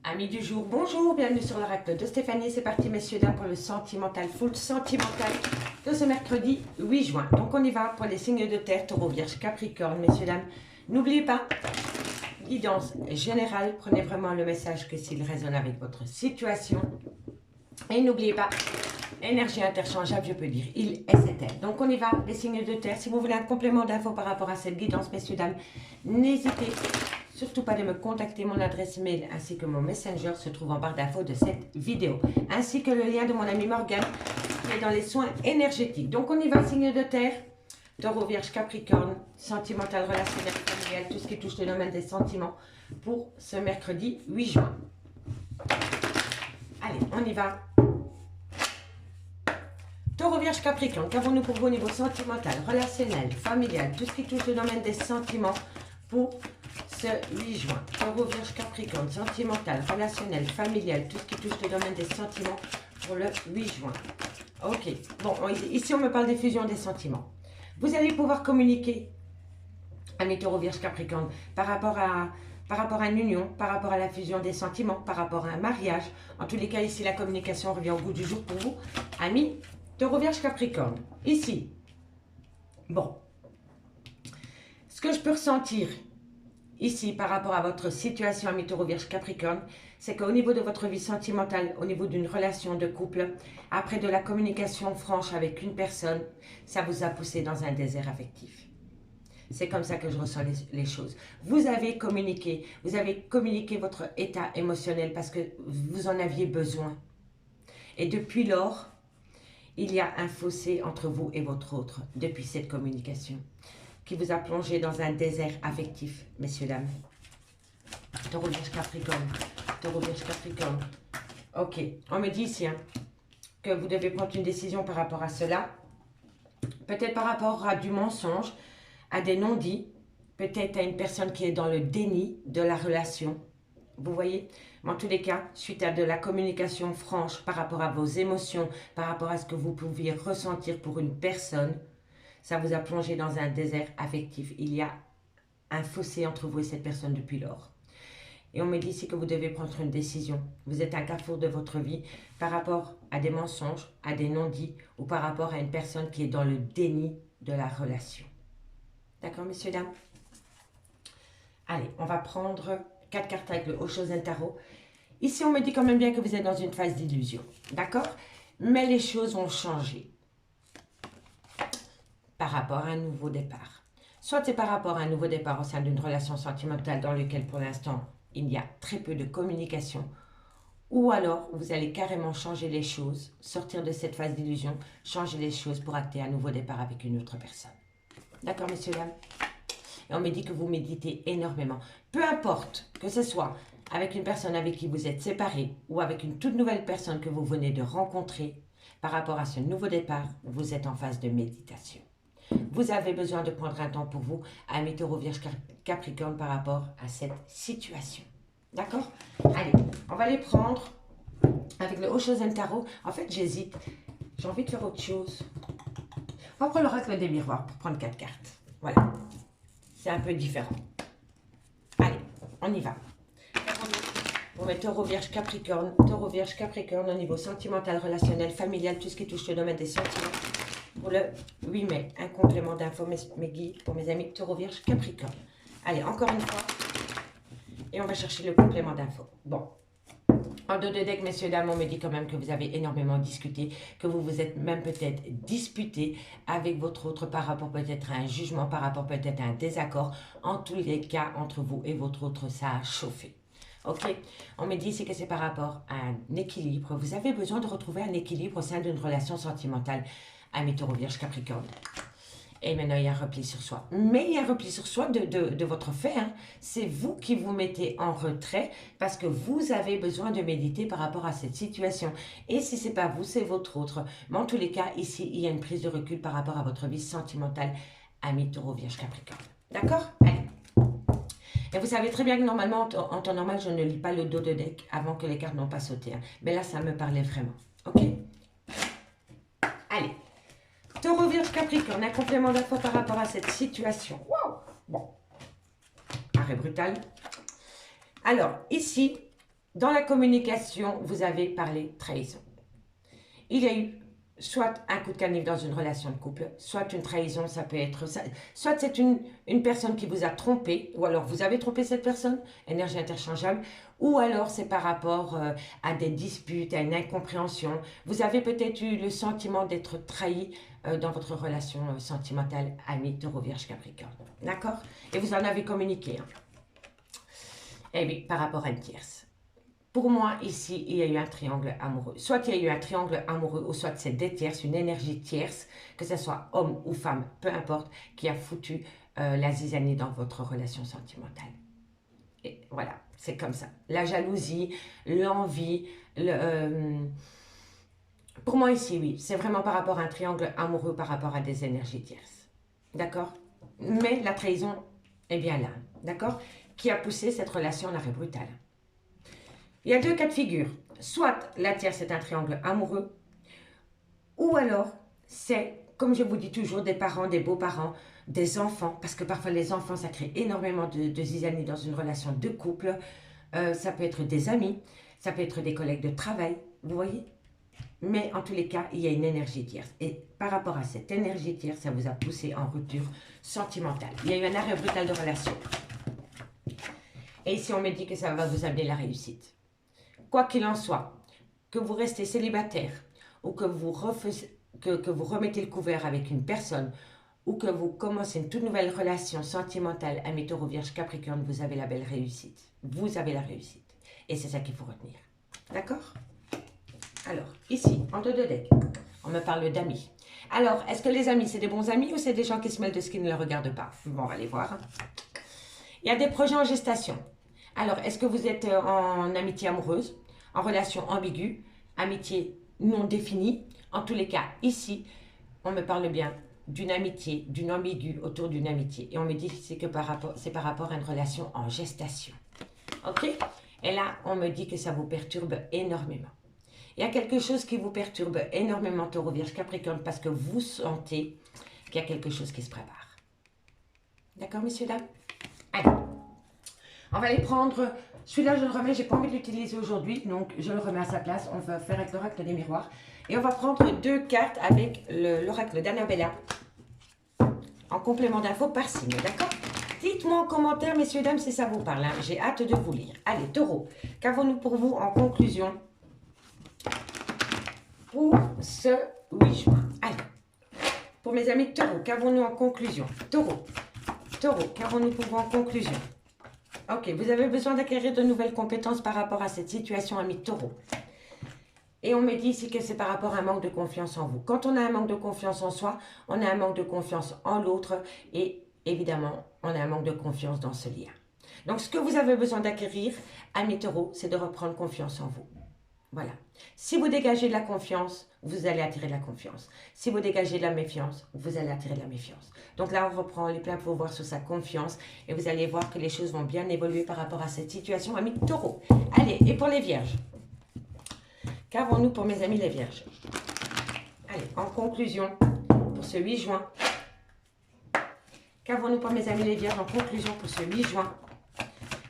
Amis du jour, bonjour, bienvenue sur l'oracle de Stéphanie. C'est parti messieurs, dames, pour le sentimental, full sentimental de ce mercredi 8 juin. Donc on y va pour les signes de terre, taureau, vierge, capricorne, messieurs, dames. N'oubliez pas, guidance générale, prenez vraiment le message que s'il résonne avec votre situation. Et n'oubliez pas, énergie interchangeable, je peux dire, il et c'est elle. Donc on y va, les signes de terre. Si vous voulez un complément d'infos par rapport à cette guidance, messieurs, dames, n'hésitez surtout pas de me contacter. Mon adresse mail ainsi que mon messenger se trouve en barre d'infos de cette vidéo. Ainsi que le lien de mon ami Morgane qui est dans les soins énergétiques. Donc on y va, signe de terre. Taureau, vierge, capricorne, sentimental, relationnel, familial, tout ce qui touche le domaine des sentiments pour ce mercredi 8 juin. Allez, on y va. Taureau, vierge, capricorne, qu'avons-nous pour vous au niveau sentimental, relationnel, familial, tout ce qui touche le domaine des sentiments pour ce 8 juin. Taureau, vierge, capricorne, sentimental, relationnel, familial, tout ce qui touche le domaine des sentiments pour le 8 juin. Ok, bon, ici on me parle des fusions des sentiments. Vous allez pouvoir communiquer, amis taureau, vierge, capricorne, par rapport à une union, par rapport à la fusion des sentiments, par rapport à un mariage. En tous les cas, ici, la communication revient au goût du jour pour vous, amis taureau, vierge, capricorne. Ici, bon, ce que je peux ressentir ici, par rapport à votre situation, amis taureau, vierge, capricorne, c'est qu'au niveau de votre vie sentimentale, au niveau d'une relation de couple, après de la communication franche avec une personne, ça vous a poussé dans un désert affectif. C'est comme ça que je ressens les choses. Vous avez communiqué votre état émotionnel parce que vous en aviez besoin. Et depuis lors, il y a un fossé entre vous et votre autre, depuis cette communication, qui vous a plongé dans un désert affectif, messieurs, dames. Taureau, vierge, capricorne. Taureau, vierge, capricorne. Ok, on me dit ici que vous devez prendre une décision par rapport à cela. Peut-être par rapport à du mensonge, à des non-dits. Peut-être à une personne qui est dans le déni de la relation. Vous voyez? Mais en tous les cas, suite à de la communication franche par rapport à vos émotions, par rapport à ce que vous pouviez ressentir pour une personne, ça vous a plongé dans un désert affectif. Il y a un fossé entre vous et cette personne depuis lors. Et on me dit ici que vous devez prendre une décision. Vous êtes à un carrefour de votre vie par rapport à des mensonges, à des non-dits ou par rapport à une personne qui est dans le déni de la relation. D'accord, messieurs, dames? Allez, on va prendre 4 cartes avec le Oshozen Tarot. Ici, on me dit quand même bien que vous êtes dans une phase d'illusion. D'accord? Mais les choses ont changé par rapport à un nouveau départ. Soit c'est par rapport à un nouveau départ au sein d'une relation sentimentale dans laquelle pour l'instant il y a très peu de communication, ou alors vous allez carrément changer les choses, sortir de cette phase d'illusion, changer les choses pour acter un nouveau départ avec une autre personne. D'accord, messieurs, dames? Et on me dit que vous méditez énormément. Peu importe que ce soit avec une personne avec qui vous êtes séparés ou avec une toute nouvelle personne que vous venez de rencontrer, par rapport à ce nouveau départ, vous êtes en phase de méditation. Vous avez besoin de prendre un temps pour vous, amis taureau, vierge, capricorne, par rapport à cette situation. D'accord? Allez, on va les prendre avec le Oshozen Tarot. En fait, j'hésite. J'ai envie de faire autre chose. On va prendre l'oracle des miroirs pour prendre 4 cartes. Voilà. C'est un peu différent. Allez, on y va. On met taureau, vierge, capricorne. Taureau, vierge, capricorne au niveau sentimental, relationnel, familial, tout ce qui touche le domaine des sentiments. Pour le 8 mai, un complément d'infos, mes guides, pour mes amis taureau, vierge, capricorne. Allez, encore une fois. Et on va chercher le complément d'infos. Bon. En dos de deck, messieurs, dames, on me dit quand même que vous avez énormément discuté, que vous vous êtes même peut-être disputé avec votre autre par rapport peut-être à un jugement, par rapport peut-être à un désaccord. En tous les cas, entre vous et votre autre, ça a chauffé. Ok, on me dit ici que c'est par rapport à un équilibre. Vous avez besoin de retrouver un équilibre au sein d'une relation sentimentale. Amis taureau, vierge, capricorne. Et maintenant, il y a un repli sur soi. Mais il y a un repli sur soi de votre fait. Hein. C'est vous qui vous mettez en retrait parce que vous avez besoin de méditer par rapport à cette situation. Et si ce n'est pas vous, c'est votre autre. Mais en tous les cas, ici, il y a une prise de recul par rapport à votre vie sentimentale. Amis taureau, vierge, capricorne. D'accord? Allez. Et vous savez très bien que normalement, en temps normal, je ne lis pas le dos de deck avant que les cartes n'ont pas sauté. Hein. Mais là, ça me parlait vraiment. Ok? Allez. Taureau, vierge, capricorne, un complément d'infos par rapport à cette situation. Wow. Bon. Arrêt brutal. Alors, ici, Dans la communication, vous avez parlé trahison. Il y a eu soit un coup de canif dans une relation de couple, soit une trahison, ça peut être... Soit c'est une personne qui vous a trompé, ou alors vous avez trompé cette personne, énergie interchangeable, ou alors c'est par rapport à des disputes, à une incompréhension. Vous avez peut-être eu le sentiment d'être trahi dans votre relation sentimentale, ami, taureau, vierge, capricorne. D'accord? Et vous en avez communiqué. Hein. Eh bien, par rapport à une tierce. Pour moi, ici, il y a eu un triangle amoureux. Soit il y a eu un triangle amoureux, ou soit c'est des tierces, une énergie tierce, que ce soit homme ou femme, peu importe, qui a foutu la zizanie dans votre relation sentimentale. Et voilà, c'est comme ça. La jalousie, l'envie, pour moi ici, oui, c'est vraiment par rapport à un triangle amoureux, par rapport à des énergies tierces. D'accord? Mais la trahison est bien là, d'accord? Qui a poussé cette relation à l'arrêt brutal. Il y a deux cas de figure. Soit la tierce est un triangle amoureux, ou alors c'est, comme je vous dis toujours, des parents, des beaux-parents, des enfants, parce que parfois les enfants, ça crée énormément de zizanie dans une relation de couple. Ça peut être des amis, ça peut être des collègues de travail, vous voyez? Mais en tous les cas, il y a une énergie tierce. Et par rapport à cette énergie tierce, ça vous a poussé en rupture sentimentale. Il y a eu un arrêt brutal de relation. Et ici, on me dit que ça va vous amener la réussite. Quoi qu'il en soit, que vous restez célibataire ou que vous remettez le couvert avec une personne ou que vous commencez une toute nouvelle relation sentimentale, ami, taureau, vierge, capricorne, vous avez la belle réussite. Vous avez la réussite. Et c'est ça qu'il faut retenir. D'accord? Alors, ici, entre deux decks, on me parle d'amis. Alors, est-ce que les amis, c'est des bons amis ou c'est des gens qui se mêlent de ce qui ne les regarde pas? Bon, on va aller voir. Il y a des projets en gestation. Alors, est-ce que vous êtes en amitié amoureuse, en relation ambiguë, amitié non définie? En tous les cas, ici, on me parle bien d'une amitié, d'une ambiguë autour d'une amitié. Et on me dit que c'est par rapport à une relation en gestation. Ok? Et là, on me dit que ça vous perturbe énormément. Il y a quelque chose qui vous perturbe énormément, taureau, vierge, capricorne, parce que vous sentez qu'il y a quelque chose qui se prépare. D'accord, messieurs, dames? Allez. On va les prendre, celui-là je le remets, j'ai pas envie de l'utiliser aujourd'hui, donc je le remets à sa place. On va faire avec l'oracle des miroirs. Et on va prendre deux cartes avec l'oracle d'Annabella, en complément d'infos par signe, d'accord? Dites-moi en commentaire, messieurs, dames, si ça vous parle, hein. J'ai hâte de vous lire. Allez, taureau, qu'avons-nous pour vous en conclusion pour ce 8 juin? Allez, pour mes amis taureau, qu'avons-nous en conclusion? Taureau, qu'avons-nous pour vous en conclusion? Ok, vous avez besoin d'acquérir de nouvelles compétences par rapport à cette situation, ami taureau. Et on me dit ici que c'est par rapport à un manque de confiance en vous. Quand on a un manque de confiance en soi, on a un manque de confiance en l'autre et évidemment, on a un manque de confiance dans ce lien. Donc, ce que vous avez besoin d'acquérir, ami taureau, c'est de reprendre confiance en vous. Voilà. Si vous dégagez de la confiance, vous allez attirer de la confiance. Si vous dégagez de la méfiance, vous allez attirer de la méfiance. Donc là, on reprend les pleins pouvoirs sur sa confiance et vous allez voir que les choses vont bien évoluer par rapport à cette situation, amis taureau. Allez, et pour les vierges, qu'avons-nous pour mes amis les vierges? Allez, en conclusion, pour ce 8 juin, qu'avons-nous pour mes amis les vierges en conclusion pour ce 8 juin?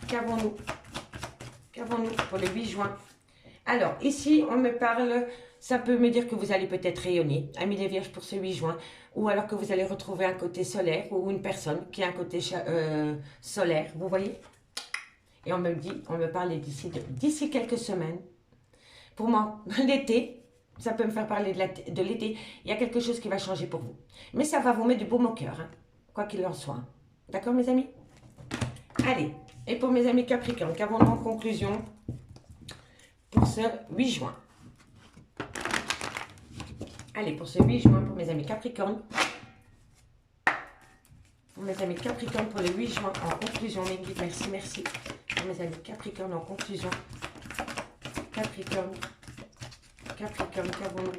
Qu'avons-nous pour le 8 juin? Alors, ici, on me parle, ça peut me dire que vous allez peut-être rayonner, amis les vierges, pour ce 8 juin, ou alors que vous allez retrouver un côté solaire, ou une personne qui a un côté solaire, vous voyez? Et on me parle d'ici quelques semaines. Pour moi, l'été, ça peut me faire parler de l'été, il y a quelque chose qui va changer pour vous. Mais ça va vous mettre du baume au cœur, hein, quoi qu'il en soit. D'accord, mes amis? Allez, et pour mes amis Capricorne, qu'avons-nous en conclusion pour ce 8 juin? Allez, pour ce 8 juin, pour mes amis Capricorne. Pour mes amis Capricorne, pour le 8 juin, en conclusion, mes guides, merci, merci. Pour mes amis Capricorne, en conclusion. Capricorne, qu'avons-nous?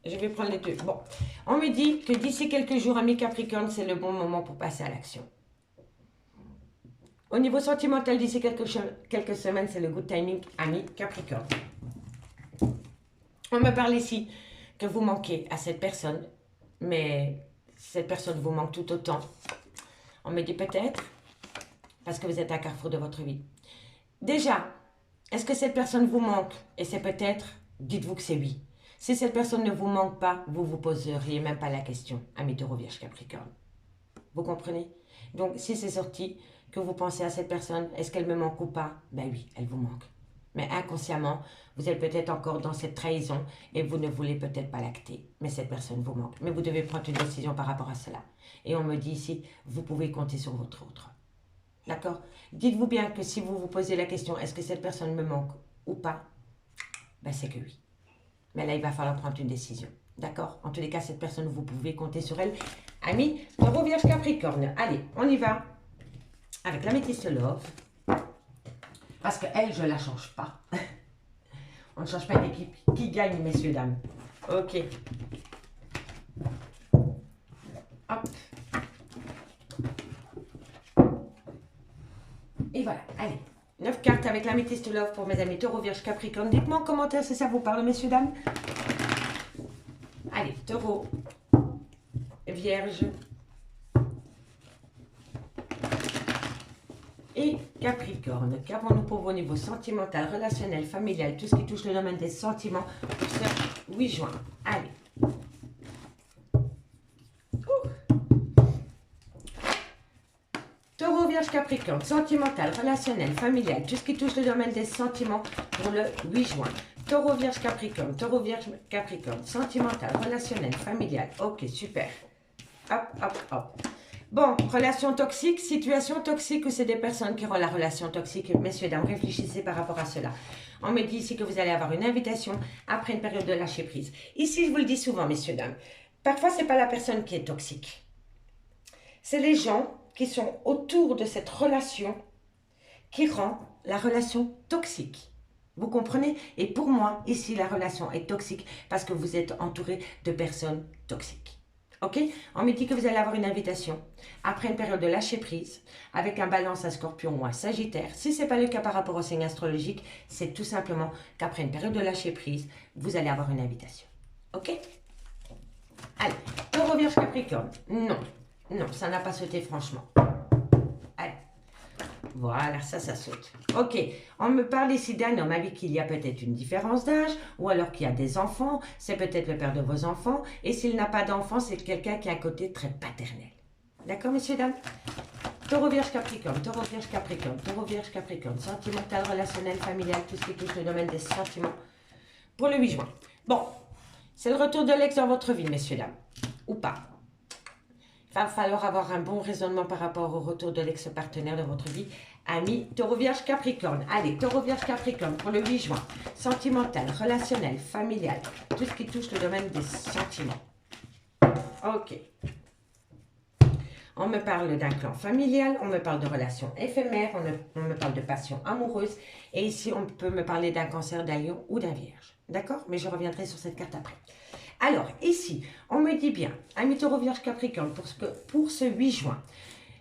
Je vais prendre les deux. Bon, on me dit que d'ici quelques jours, amis Capricorne, c'est le bon moment pour passer à l'action. Au niveau sentimental, d'ici quelques semaines, c'est le good timing, ami Capricorne. On me parle ici que vous manquez à cette personne, mais cette personne vous manque tout autant. On me dit peut-être, parce que vous êtes à un carrefour de votre vie. Déjà, Est-ce que cette personne vous manque? Et c'est peut-être, dites-vous que c'est oui. Si cette personne ne vous manque pas, vous ne vous poseriez même pas la question, ami Taureau, Vierge, Capricorne. Vous comprenez? Donc, si c'est sorti, que vous pensez à cette personne, est-ce qu'elle me manque ou pas? Ben oui, elle vous manque. Mais inconsciemment, vous êtes peut-être encore dans cette trahison et vous ne voulez peut-être pas l'acter. Mais cette personne vous manque. Mais vous devez prendre une décision par rapport à cela. Et on me dit ici, vous pouvez compter sur votre autre. D'accord? Dites-vous bien que si vous vous posez la question, est-ce que cette personne me manque ou pas? Ben c'est que oui. Mais là, il va falloir prendre une décision. D'accord? En tous les cas, cette personne, vous pouvez compter sur elle. Amis, Taureau, Vierge, Capricorne. Allez, on y va. Avec l'améthyste Love. Parce qu'elle, je ne la change pas. On ne change pas d'équipe. Qui gagne, messieurs, dames? Ok. Hop. Et voilà, allez. 9 cartes avec l'améthyste Love pour mes amis Taureau, Vierge, Capricorne. Dites-moi en commentaire si ça vous parle, messieurs, dames. Allez, Taureau, Vierge et Capricorne. Qu'avons-nous pour vos niveaux sentimental, relationnel, familial, tout ce qui touche le domaine des sentiments pour ce 8 juin? Allez. Taureau, Vierge, Capricorne, sentimental, relationnel, familial, tout ce qui touche le domaine des sentiments pour le 8 juin. Taureau, Vierge, Capricorne, Taureau, Vierge, Capricorne, sentimental, relationnel, familial. Ok, super. Hop, hop, hop. Bon, relation toxique, situation toxique ou c'est des personnes qui auront la relation toxique? Messieurs, dames, réfléchissez par rapport à cela. On me dit ici que vous allez avoir une invitation après une période de lâcher prise. Ici, je vous le dis souvent, messieurs, dames, parfois, ce n'est pas la personne qui est toxique. C'est les gens qui sont autour de cette relation qui rend la relation toxique. Vous comprenez? Et pour moi, ici, la relation est toxique parce que vous êtes entouré de personnes toxiques. Ok? On me dit que vous allez avoir une invitation après une période de lâcher prise avec un balance, un scorpion ou un sagittaire. Si ce n'est pas le cas par rapport au signe astrologique, c'est tout simplement qu'après une période de lâcher prise, vous allez avoir une invitation. Ok? Allez, Taureau, Vierge, Capricorne. Non, non, ça n'a pas sauté franchement. Allez. Voilà, ça saute. Ok, on me parle ici d'un homme avec qui il y a peut-être une différence d'âge, ou alors qu'il y a des enfants, c'est peut-être le père de vos enfants, et s'il n'a pas d'enfants, c'est quelqu'un qui a un côté très paternel. D'accord, messieurs, dames? Taureau, Vierge, Capricorne, Taureau, Vierge, Capricorne, Taureau, Vierge, Capricorne, sentimental, relationnel, familial, tout ce qui touche le domaine des sentiments, pour le 8 juin. Bon, c'est le retour de l'ex dans votre vie, messieurs, dames, ou pas. Il va falloir avoir un bon raisonnement par rapport au retour de l'ex-partenaire de votre vie. Ami, Taureau, Vierge, Capricorne. Allez, Taureau, Vierge, Capricorne pour le 8 juin. Sentimental, relationnel, familial. Tout ce qui touche le domaine des sentiments. Ok. On me parle d'un clan familial, on me parle de relations éphémères, on me parle de passion amoureuse. Et ici, on peut me parler d'un cancer, d'un lion ou d'un vierge. D'accord? Mais je reviendrai sur cette carte après. Alors, ici, on me dit bien, ami Taureau, Vierge, Capricorne, pour ce 8 juin,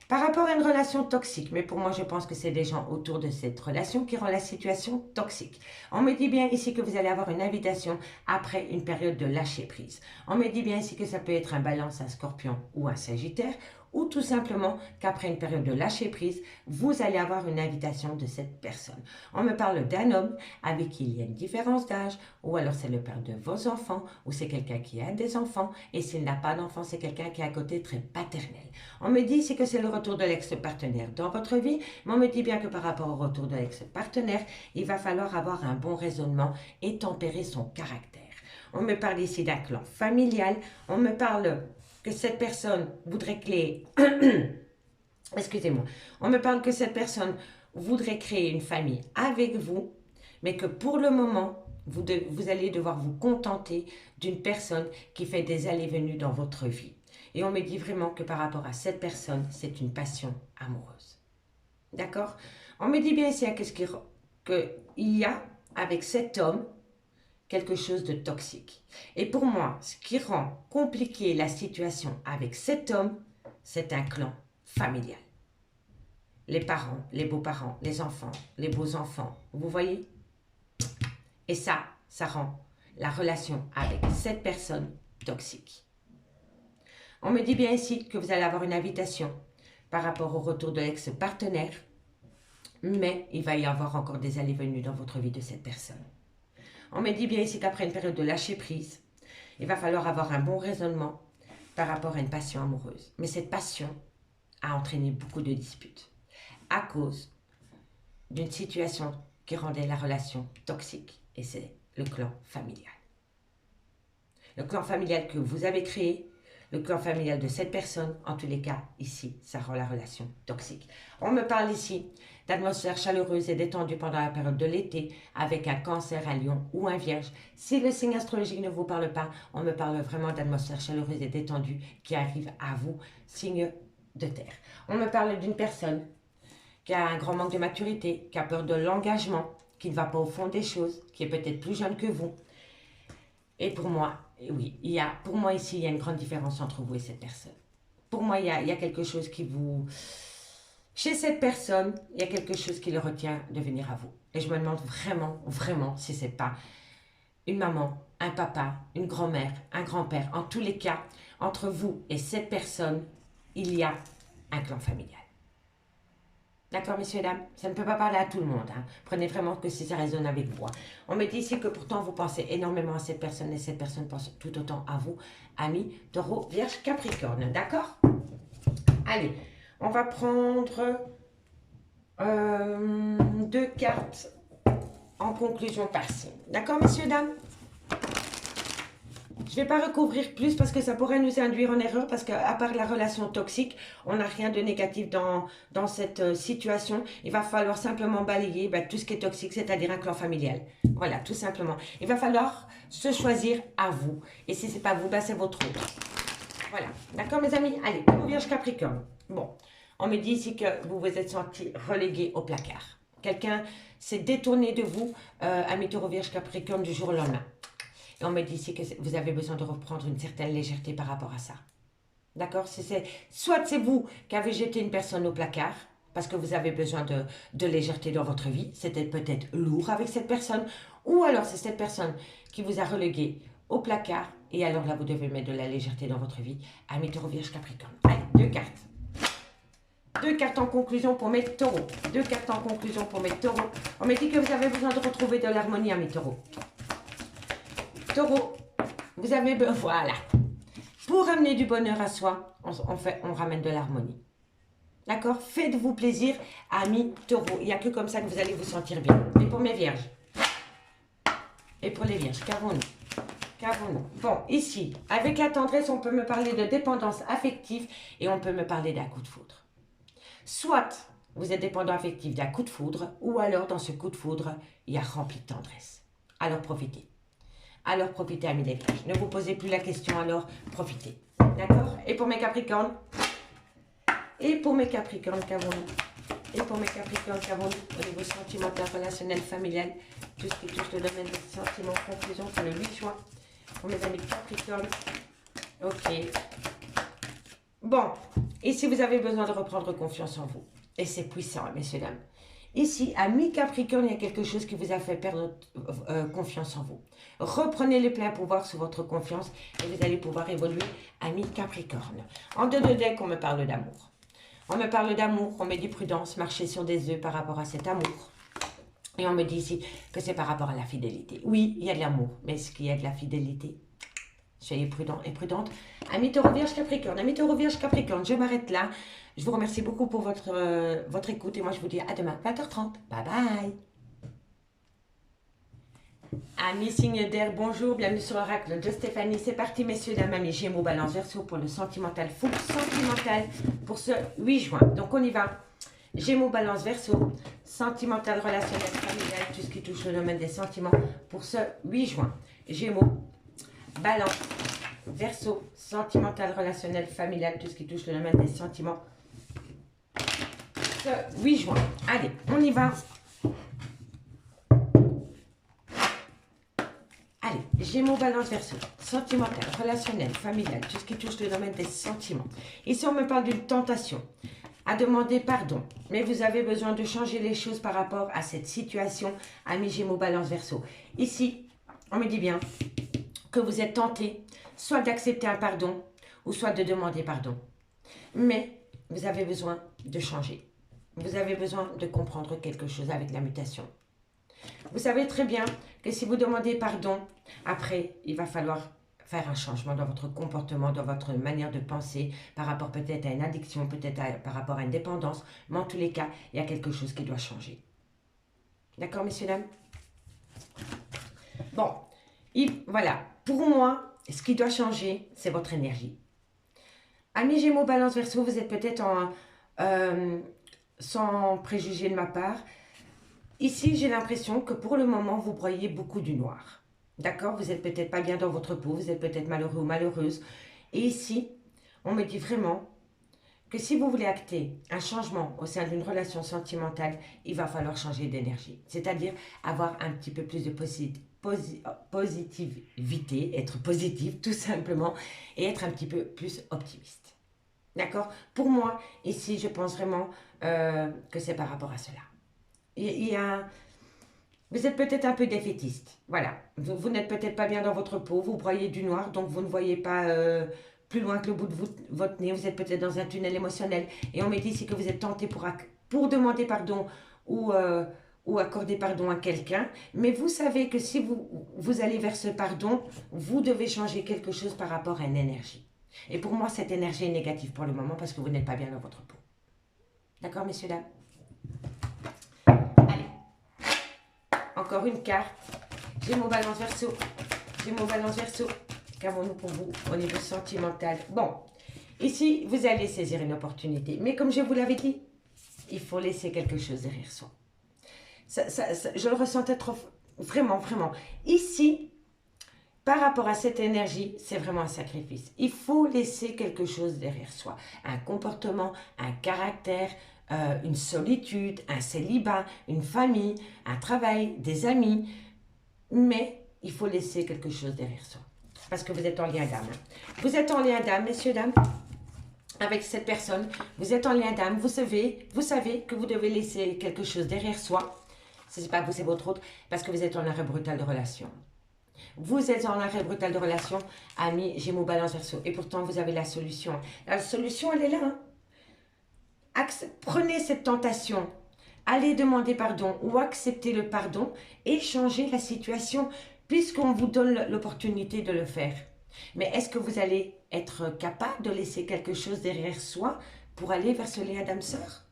par rapport à une relation toxique, mais pour moi, je pense que c'est des gens autour de cette relation qui rend la situation toxique. On me dit bien ici que vous allez avoir une invitation après une période de lâcher prise. On me dit bien ici que ça peut être un balance, un scorpion ou un sagittaire, ou tout simplement qu'après une période de lâcher prise, vous allez avoir une invitation de cette personne. On me parle d'un homme avec qui il y a une différence d'âge, ou alors c'est le père de vos enfants, ou c'est quelqu'un qui a des enfants, et s'il n'a pas d'enfants, c'est quelqu'un qui est à côté très paternel. On me dit ici que c'est le retour de l'ex-partenaire dans votre vie, mais on me dit bien que par rapport au retour de l'ex-partenaire, il va falloir avoir un bon raisonnement et tempérer son caractère. On me parle ici d'un clan familial, on me parle que cette personne voudrait créer... Excusez-moi. On me parle que cette personne voudrait créer une famille avec vous, mais que pour le moment, vous allez devoir vous contenter d'une personne qui fait des allées-venues dans votre vie. Et on me dit vraiment que par rapport à cette personne, c'est une passion amoureuse. D'accord? On me dit bien ici qu'il y a avec cet homme quelque chose de toxique. Et pour moi, ce qui rend compliqué la situation avec cet homme, c'est un clan familial. Les parents, les beaux-parents, les enfants, les beaux-enfants, vous voyez? Et ça rend la relation avec cette personne toxique. On me dit bien ici que vous allez avoir une invitation par rapport au retour de l'ex-partenaire mais il va y avoir encore des allées-venues dans votre vie de cette personne. On me dit bien ici qu'après une période de lâcher prise, il va falloir avoir un bon raisonnement par rapport à une passion amoureuse. Mais cette passion a entraîné beaucoup de disputes à cause d'une situation qui rendait la relation toxique, et c'est le clan familial. Le clan familial que vous avez créé, le clan familial de cette personne, en tous les cas, ici, ça rend la relation toxique. On me parle ici d'atmosphère chaleureuse et détendue pendant la période de l'été avec un cancer, un lion ou un vierge. Si le signe astrologique ne vous parle pas, on me parle vraiment d'atmosphère chaleureuse et détendue qui arrive à vous, signe de terre. On me parle d'une personne qui a un grand manque de maturité, qui a peur de l'engagement, qui ne va pas au fond des choses, qui est peut-être plus jeune que vous. Et pour moi, oui, pour moi ici, il y a une grande différence entre vous et cette personne. Pour moi, il y a quelque chose qui vous... Chez cette personne, il y a quelque chose qui le retient de venir à vous. Et je me demande vraiment, vraiment si ce n'est pas une maman, un papa, une grand-mère, un grand-père. En tous les cas, entre vous et cette personne, il y a un clan familial. D'accord, messieurs et dames? Ça ne peut pas parler à tout le monde. Hein. Prenez vraiment que si ça résonne avec vous. On me dit ici que pourtant vous pensez énormément à cette personne et cette personne pense tout autant à vous, amis, Taureau, Vierge, Capricorne. D'accord? Allez, on va prendre 2 cartes en conclusion par signe. D'accord, messieurs, dames? Je ne vais pas recouvrir plus parce que ça pourrait nous induire en erreur parce qu'à part la relation toxique, on n'a rien de négatif dans cette situation. Il va falloir simplement balayer tout ce qui est toxique, c'est-à-dire un clan familial. Voilà, tout simplement. Il va falloir se choisir à vous. Et si ce n'est pas vous, c'est votre autre. Voilà, d'accord mes amis? Allez, Vierge Capricorne. Bon, on me dit ici que vous vous êtes senti relégué au placard. Quelqu'un s'est détourné de vous, ami Taureau, Vierge Capricorne, du jour au lendemain. Et on me dit ici que vous avez besoin de reprendre une certaine légèreté par rapport à ça. D'accord? Soit c'est vous qui avez jeté une personne au placard, parce que vous avez besoin de légèreté dans votre vie, c'était peut-être lourd avec cette personne, ou alors c'est cette personne qui vous a relégué au placard, et alors là vous devez mettre de la légèreté dans votre vie, ami Taureau, Vierge, Capricorne. Allez, 2 cartes. 2 cartes en conclusion pour mes taureaux. 2 cartes en conclusion pour mes taureaux. On me dit que vous avez besoin de retrouver de l'harmonie, ami Taureau. Taureau, vous avez... Voilà. Pour amener du bonheur à soi, on ramène de l'harmonie. D'accord? Faites-vous plaisir, amis Taureau. Il n'y a que comme ça que vous allez vous sentir bien. Et pour mes vierges. Et pour les vierges, qu'avons-nous? Qu'avons-nous? Bon, ici, avec la tendresse, on peut me parler de dépendance affective et on peut me parler d'un coup de foudre. Soit vous êtes dépendant affectif d'un coup de foudre, ou alors dans ce coup de foudre, il y a rempli de tendresse. Alors profitez. Alors profitez, amis les vierges. Ne vous posez plus la question, alors profitez. D'accord? Et pour mes capricornes? Et pour mes capricornes, qu'avons-nous? Et pour mes capricornes, qu'avons-nous au niveau sentimental, relationnel, familial, tout ce qui touche le domaine des sentiments, conclusion pour le 8 juin. Pour mes amis capricornes. Ok. Bon, ici vous avez besoin de reprendre confiance en vous. Et c'est puissant, messieurs, dames. Ici, à mi-Capricorne, il y a quelque chose qui vous a fait perdre confiance en vous. Reprenez le plein pouvoir sur votre confiance et vous allez pouvoir évoluer à mi-Capricorne. En 2 de deck, on me parle d'amour. On me parle d'amour, on me dit prudence, marcher sur des œufs par rapport à cet amour. Et on me dit ici que c'est par rapport à la fidélité. Oui, il y a de l'amour, mais est-ce qu'il y a de la fidélité? Soyez prudents et prudentes. Ami Taureau, Vierge, Capricorne. Ami Taureau, Vierge, Capricorne. Je m'arrête là. Je vous remercie beaucoup pour votre écoute. Et moi, je vous dis à demain, 20h30. Bye bye. Amis signe d'air, bonjour. Bienvenue sur l'oracle de Stéphanie. C'est parti, messieurs, dames, amis Gémeaux, Balance, Verseau pour le sentimental. Full sentimental pour ce 8 juin. Donc, on y va. Gémeaux, Balance, Verseau. Sentimental, relationnel, familial. Tout ce qui touche le domaine des sentiments pour ce 8 juin. Gémeaux. Balance, Verseau, sentimental, relationnel, familial, tout ce qui touche le domaine des sentiments. Ce 8 juin. Allez, on y va. Allez, Gémeaux, Balance, Verseau, sentimental, relationnel, familial, tout ce qui touche le domaine des sentiments. Ici, on me parle d'une tentation à demander pardon. Mais vous avez besoin de changer les choses par rapport à cette situation, amis Gémeaux, Balance, Verseau. Ici, on me dit bien que vous êtes tenté, soit d'accepter un pardon, ou soit de demander pardon. Mais vous avez besoin de changer. vous avez besoin de comprendre quelque chose avec la mutation. Vous savez très bien que si vous demandez pardon, après, il va falloir faire un changement dans votre comportement, dans votre manière de penser, par rapport peut-être à une addiction, peut-être par rapport à une dépendance. Mais en tous les cas, il y a quelque chose qui doit changer. D'accord, messieurs, dames? Bon, voilà. Pour moi, ce qui doit changer, c'est votre énergie. Amis Gémeaux, Balance, Verseau, vous êtes peut-être sans préjugés de ma part. Ici, j'ai l'impression que pour le moment, vous broyez beaucoup du noir. D'accord? Vous n'êtes peut-être pas bien dans votre peau, vous êtes peut-être malheureux ou malheureuse. Et ici, on me dit vraiment que si vous voulez acter un changement au sein d'une relation sentimentale, il va falloir changer d'énergie. C'est-à-dire avoir un petit peu plus de positivité, être positif tout simplement, et être un petit peu plus optimiste. D'accord? Pour moi, ici, je pense vraiment que c'est par rapport à cela. Vous êtes peut-être un peu défaitiste. Voilà. Vous n'êtes peut-être pas bien dans votre peau, vous broyez du noir, donc vous ne voyez pas plus loin que le bout de votre nez. Vous êtes peut-être dans un tunnel émotionnel. Et on me dit ici que vous êtes tenté pour demander pardon ou accorder pardon à quelqu'un. Mais vous savez que si vous allez vers ce pardon, vous devez changer quelque chose par rapport à une énergie. Et pour moi, cette énergie est négative pour le moment parce que vous n'êtes pas bien dans votre peau. D'accord, messieurs, dames? Allez. Encore une carte. Gémeaux, Balance, Verseau. Gémeaux, Balance, Verseau. Qu'avons-nous pour vous au niveau sentimental? Bon, ici, vous allez saisir une opportunité. Mais comme je vous l'avais dit, il faut laisser quelque chose derrière soi. Je le ressentais trop, vraiment, vraiment. Ici, par rapport à cette énergie, c'est vraiment un sacrifice. Il faut laisser quelque chose derrière soi. Un comportement, un caractère, une solitude, un célibat, une famille, un travail, des amis. Mais il faut laisser quelque chose derrière soi. Parce que vous êtes en lien d'âme. Vous êtes en lien d'âme, messieurs, dames, avec cette personne. Vous êtes en lien d'âme. Vous savez que vous devez laisser quelque chose derrière soi. Ce n'est pas vous, c'est votre autre. Parce que vous êtes en arrêt brutal de relation. Vous êtes en arrêt brutal de relation, amis, Gémeaux, Balance, Verseau. Et pourtant, vous avez la solution. La solution, elle est là. Hein. Prenez cette tentation. Allez demander pardon ou accepter le pardon et changer la situation puisqu'on vous donne l'opportunité de le faire. Mais est-ce que vous allez être capable de laisser quelque chose derrière soi pour aller vers ce lien d'âme-sœur?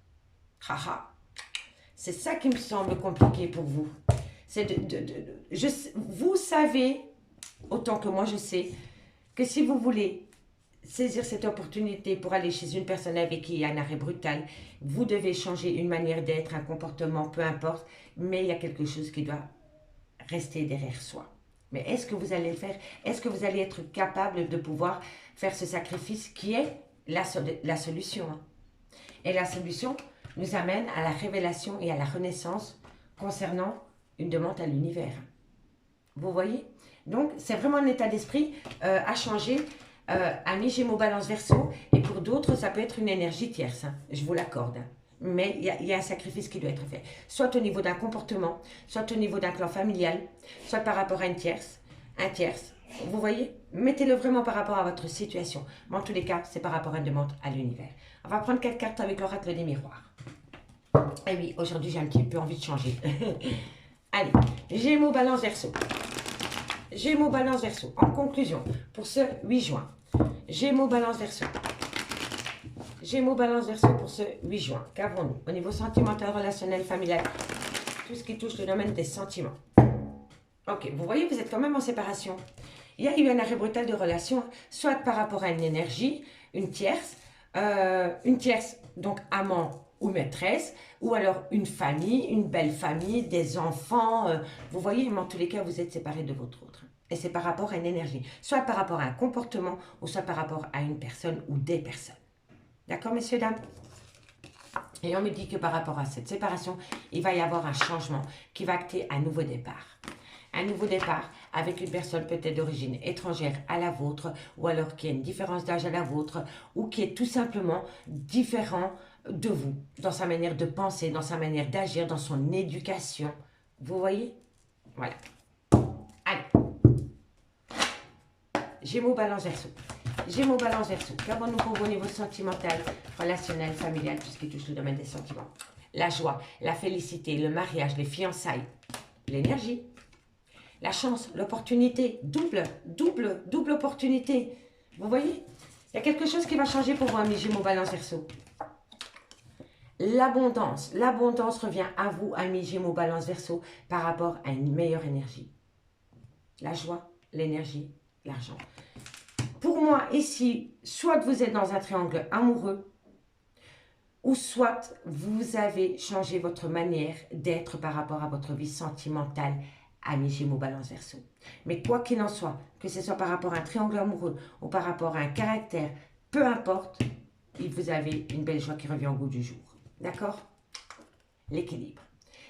C'est ça qui me semble compliqué pour vous. Vous savez, autant que moi je sais, que si vous voulez saisir cette opportunité pour aller chez une personne avec qui il y a un arrêt brutal, vous devez changer une manière d'être, un comportement, peu importe, mais il y a quelque chose qui doit rester derrière soi. Mais est-ce que vous allez le faire? Est-ce que vous allez être capable de pouvoir faire ce sacrifice qui est la solution? Hein? Et la solution nous amène à la révélation et à la renaissance concernant une demande à l'univers. Vous voyez? Donc, c'est vraiment un état d'esprit à changer. Amis Gémeaux, Balance, Verseau. Et pour d'autres, ça peut être une énergie tierce. Hein, je vous l'accorde. Hein. Mais il y a un sacrifice qui doit être fait. Soit au niveau d'un comportement, soit au niveau d'un clan familial, soit par rapport à une tierce, un tierce. Vous voyez? Mettez-le vraiment par rapport à votre situation. Mais en tous les cas, c'est par rapport à une demande à l'univers. On va prendre 4 cartes avec l'oracle des miroirs. Et oui, aujourd'hui, j'ai un petit peu envie de changer. Allez, Gémeaux, Balance, Verseau. Gémeaux, Balance, Verseau. En conclusion, pour ce 8 juin. Gémeaux, Balance, Verseau. Gémeaux, Balance, Verseau pour ce 8 juin. Qu'avons-nous au niveau sentimental, relationnel, familial? Tout ce qui touche le domaine des sentiments. Ok, vous voyez, vous êtes quand même en séparation. Il y a eu un arrêt brutal de relation, soit par rapport à une énergie, une tierce, donc amant ou maîtresse, ou alors une famille, une belle famille, des enfants. Vous voyez, mais en tous les cas, vous êtes séparés de votre autre. Et c'est par rapport à une énergie, soit par rapport à un comportement, ou soit par rapport à une personne ou des personnes. D'accord, messieurs, dames? Et on me dit que par rapport à cette séparation, il va y avoir un changement qui va acter un nouveau départ. Un nouveau départ avec une personne peut-être d'origine étrangère à la vôtre, ou alors qui a une différence d'âge à la vôtre, ou qui est tout simplement différent de vous, dans sa manière de penser, dans sa manière d'agir, dans son éducation. Vous voyez? Voilà. Allez. Gémeaux, Balance, Verseau. Gémeaux, Balance, Verseau. Qu'avons-nous pour vous au niveau sentimental, relationnel, familial, tout ce qui touche le domaine des sentiments? la joie, la félicité, le mariage, les fiançailles, l'énergie, la chance, l'opportunité, double opportunité. Vous voyez? Il y a quelque chose qui va changer pour vous, amis Gémeaux, Balance, Verseau. L'abondance revient à vous, amis Gémeaux, Balance, Verseau, par rapport à une meilleure énergie. La joie, l'énergie, l'argent. Pour moi, ici, soit vous êtes dans un triangle amoureux, ou soit vous avez changé votre manière d'être par rapport à votre vie sentimentale, amis Gémeaux, Balance, Verseau. Mais quoi qu'il en soit, que ce soit par rapport à un triangle amoureux ou par rapport à un caractère, peu importe, vous avez une belle joie qui revient au goût du jour. D'accord? L'équilibre.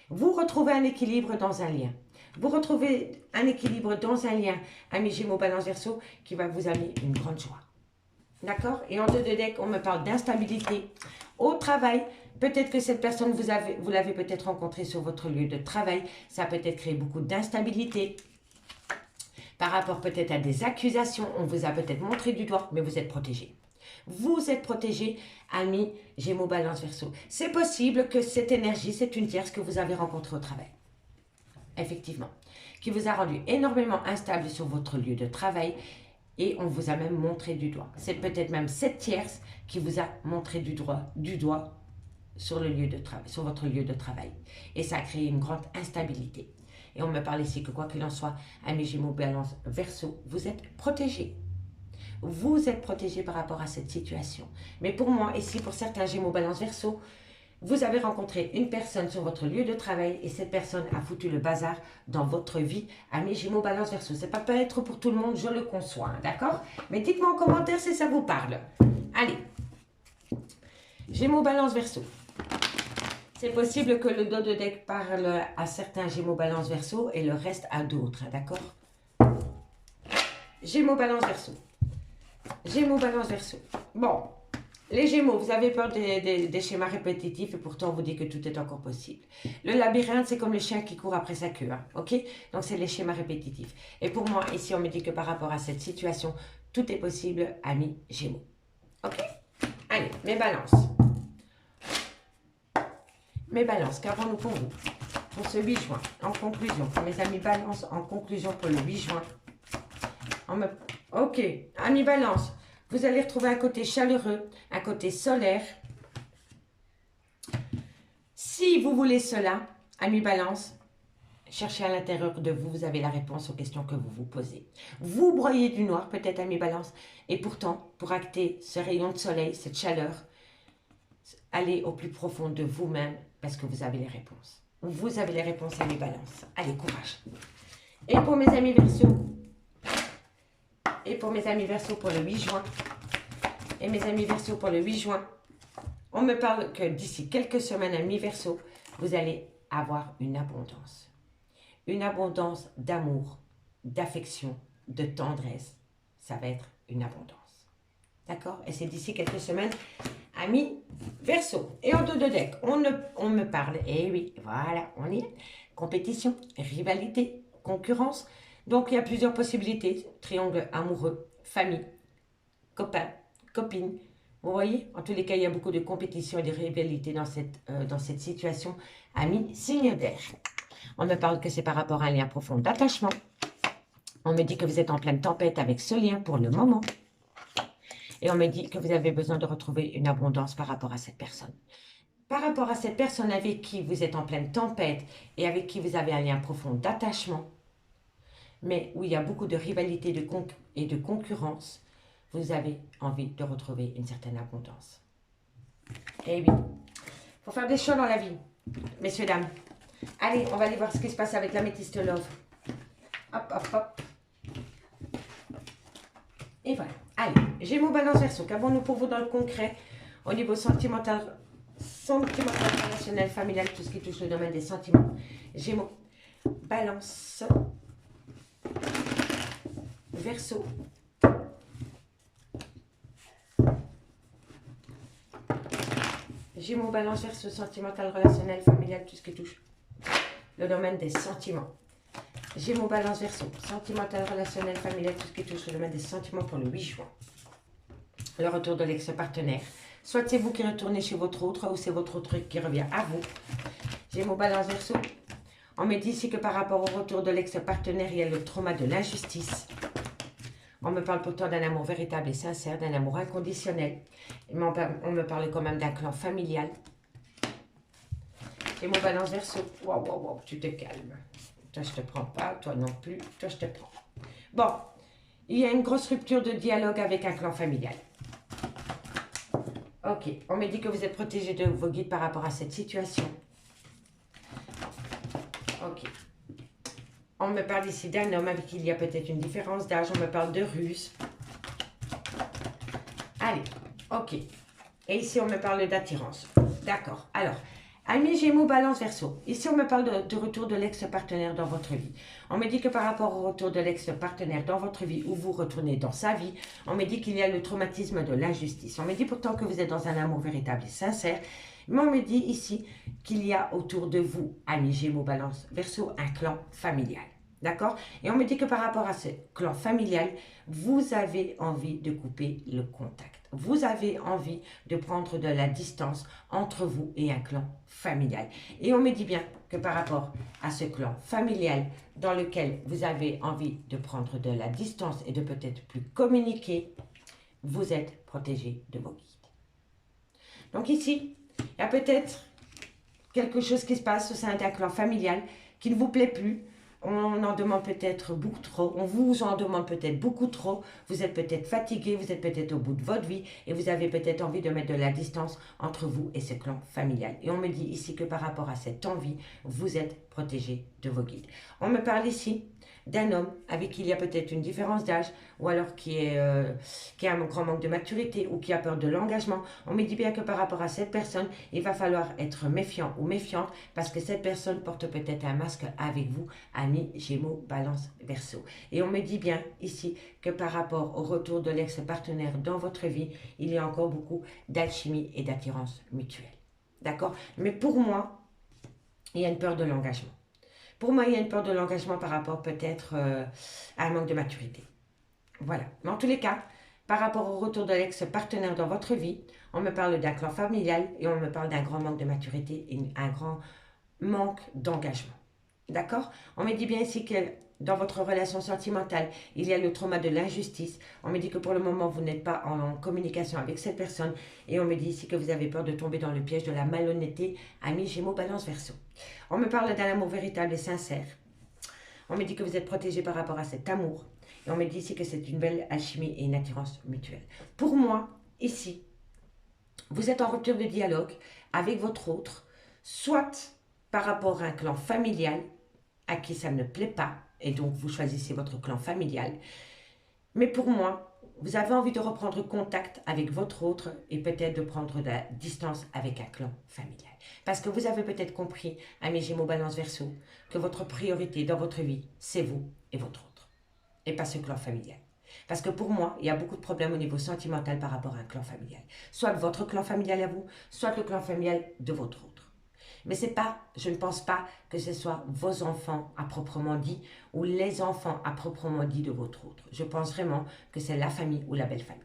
Vous retrouvez un équilibre dans un lien. Vous retrouvez un équilibre dans un lien, amis Gémeaux, Balance, Verseau, qui va vous amener une grande joie. D'accord? Et en deux de deck, on me parle d'instabilité au travail. Peut-être que cette personne, vous l'avez peut-être rencontrée sur votre lieu de travail. Ça a peut-être créé beaucoup d'instabilité. Par rapport peut-être à des accusations, on vous a peut-être montré du doigt, mais vous êtes protégé. Vous êtes protégé, amis Gémeaux, Balance, Verseau. C'est possible que cette énergie, c'est une tierce que vous avez rencontrée au travail. Effectivement. Qui vous a rendu énormément instable sur votre lieu de travail et on vous a même montré du doigt. C'est peut-être même cette tierce qui vous a montré du doigt sur, sur votre lieu de travail. Et ça a créé une grande instabilité. Et on me parle ici que quoi qu'il en soit, amis Gémeaux, Balance, Verseau, vous êtes protégés. Vous êtes protégés par rapport à cette situation. Mais pour moi, ici, pour certains Gémeaux, Balance, Verseau, vous avez rencontré une personne sur votre lieu de travail et cette personne a foutu le bazar dans votre vie. Amis Gémeaux, Balance, Verseau. Ça ne peut pas être pour tout le monde, je le conçois, hein, d'accord? Mais dites-moi en commentaire si ça vous parle. Allez. Gémeaux, Balance, Verseau. C'est possible que le dos de deck parle à certains Gémeaux, Balance, Verseau et le reste à d'autres, hein, d'accord? Gémeaux, Balance, Verseau. Gémeaux, Balance, Verseau. Bon, les Gémeaux, vous avez peur des schémas répétitifs et pourtant on vous dit que tout est encore possible. Le labyrinthe, c'est comme le chien qui court après sa queue, hein, ok? Donc c'est les schémas répétitifs. Et pour moi, ici, on me dit que par rapport à cette situation, tout est possible, amis Gémeaux. Ok? Allez, mes balances. Mes balances, qu'avons-nous pour vous? Pour ce 8 juin, en conclusion, pour mes amis balance, en conclusion pour le 8 juin. Ok, amis balance, vous allez retrouver un côté chaleureux, un côté solaire. Si vous voulez cela, amis balance, cherchez à l'intérieur de vous, vous avez la réponse aux questions que vous vous posez. Vous broyez du noir, peut-être, amis balance, et pourtant, pour acter ce rayon de soleil, cette chaleur, allez au plus profond de vous-même, parce que vous avez les réponses. Vous avez les réponses, amis balance. Allez, courage. Et pour mes amis Verseaux, pour le 8 juin, et mes amis Verseaux pour le 8 juin, on me parle que d'ici quelques semaines, amis Verseaux, vous allez avoir une abondance. Une abondance d'amour, d'affection, de tendresse. Ça va être une abondance. D'accord? Et c'est d'ici quelques semaines, amis Verseaux. Et en dos de deck, on me parle, et oui, voilà, on y est. Compétition, rivalité, concurrence. Donc, il y a plusieurs possibilités. Triangle amoureux, famille, copain, copine. Vous voyez, en tous les cas, il y a beaucoup de compétition et de rivalité dans cette situation. Amis, signe d'air. On me parle que c'est par rapport à un lien profond d'attachement. On me dit que vous êtes en pleine tempête avec ce lien pour le moment. Et on me dit que vous avez besoin de retrouver une abondance par rapport à cette personne. Par rapport à cette personne avec qui vous êtes en pleine tempête et avec qui vous avez un lien profond d'attachement, mais où il y a beaucoup de rivalité et de concurrence, vous avez envie de retrouver une certaine abondance. Eh oui, il faut faire des choix dans la vie, messieurs, dames. Allez, on va aller voir ce qui se passe avec l'améthyste love. Hop, hop, hop. Et voilà. Allez, Gémeaux, Balance, Verseau. Qu'avons-nous pour vous dans le concret au niveau sentimental, relationnel, familial, tout ce qui touche le domaine des sentiments. Gémeaux, Balance, Verseau. Gémeaux, Balance, Verseau, sentimental, relationnel, familial, tout ce qui touche le domaine des sentiments. Gémeaux, Balance, Verseau, sentimental, relationnel, familial, tout ce qui touche le domaine des sentiments pour le 8 juin. Le retour de l'ex-partenaire, Soit c'est vous qui retournez chez votre autre, ou c'est votre autre qui revient à vous. Gémeaux, Balance, Verseau. On me dit ici que par rapport au retour de l'ex-partenaire, il y a le trauma de l'injustice. On me parle pourtant d'un amour véritable et sincère, d'un amour inconditionnel. Mais on me parle quand même d'un clan familial. Et mon Balance, Verseau. Waouh, waouh, waouh, tu te calmes. Toi, je te prends pas. Toi non plus. Toi, je te prends. Bon, il y a une grosse rupture de dialogue avec un clan familial. Ok, on me dit que vous êtes protégé de vos guides par rapport à cette situation. Ok. On me parle ici d'un homme avec qui il y a peut-être une différence d'âge. On me parle de ruse. Allez, ok. Et ici, on me parle d'attirance. D'accord. Alors, amis Gémeaux, Balance, Verseau. Ici, on me parle de retour de l'ex-partenaire dans votre vie. On me dit que par rapport au retour de l'ex-partenaire dans votre vie, ou vous retournez dans sa vie, on me dit qu'il y a le traumatisme de l'injustice. On me dit pourtant que vous êtes dans un amour véritable et sincère. Mais on me dit ici qu'il y a autour de vous, amis Gémeaux, Balance, Verseau, un clan familial. D'accord? Et on me dit que par rapport à ce clan familial, vous avez envie de couper le contact. Vous avez envie de prendre de la distance entre vous et un clan familial. Et on me dit bien que par rapport à ce clan familial dans lequel vous avez envie de prendre de la distance et de peut-être plus communiquer, vous êtes protégé de vos guides. Donc ici, il y a peut-être quelque chose qui se passe au sein d'un clan familial qui ne vous plaît plus. On en demande peut-être beaucoup trop, on vous en demande peut-être beaucoup trop, vous êtes peut-être fatigué, vous êtes peut-être au bout de votre vie et vous avez peut-être envie de mettre de la distance entre vous et ce clan familial. Et on me dit ici que par rapport à cette envie, vous êtes protégé de vos guides. On me parle ici d'un homme avec qui il y a peut-être une différence d'âge ou alors qui a un grand manque de maturité ou qui a peur de l'engagement. On me dit bien que par rapport à cette personne, il va falloir être méfiant ou méfiante parce que cette personne porte peut-être un masque avec vous, amis Gémeaux, Balance, Verseau. Et on me dit bien ici que par rapport au retour de l'ex-partenaire dans votre vie, il y a encore beaucoup d'alchimie et d'attirance mutuelle. D'accord? Mais pour moi, il y a une peur de l'engagement. Pour moi, il y a une peur de l'engagement par rapport peut-être à un manque de maturité. Voilà. Mais en tous les cas, par rapport au retour de l'ex-partenaire dans votre vie, on me parle d'un clan familial et on me parle d'un grand manque de maturité et un grand manque d'engagement. D'accord? On me dit bien ici que dans votre relation sentimentale, il y a le trauma de l'injustice. On me dit que pour le moment, vous n'êtes pas en communication avec cette personne. Et on me dit ici que vous avez peur de tomber dans le piège de la malhonnêteté. Amis Gémeaux, Balance, Verseau. On me parle d'un amour véritable et sincère. On me dit que vous êtes protégé par rapport à cet amour. Et on me dit ici que c'est une belle alchimie et une attirance mutuelle. Pour moi, ici, vous êtes en rupture de dialogue avec votre autre, soit par rapport à un clan familial à qui ça ne plaît pas, et donc vous choisissez votre clan familial. Mais pour moi, vous avez envie de reprendre contact avec votre autre et peut-être de prendre de la distance avec un clan familial. Parce que vous avez peut-être compris, amis Gémeaux, Balance, Verseau, que votre priorité dans votre vie, c'est vous et votre autre, et pas ce clan familial. Parce que pour moi, il y a beaucoup de problèmes au niveau sentimental par rapport à un clan familial. Soit votre clan familial à vous, soit le clan familial de votre autre. Mais c'est pas, je ne pense pas que ce soit vos enfants à proprement dit ou les enfants à proprement dit de votre autre. Je pense vraiment que c'est la famille ou la belle famille.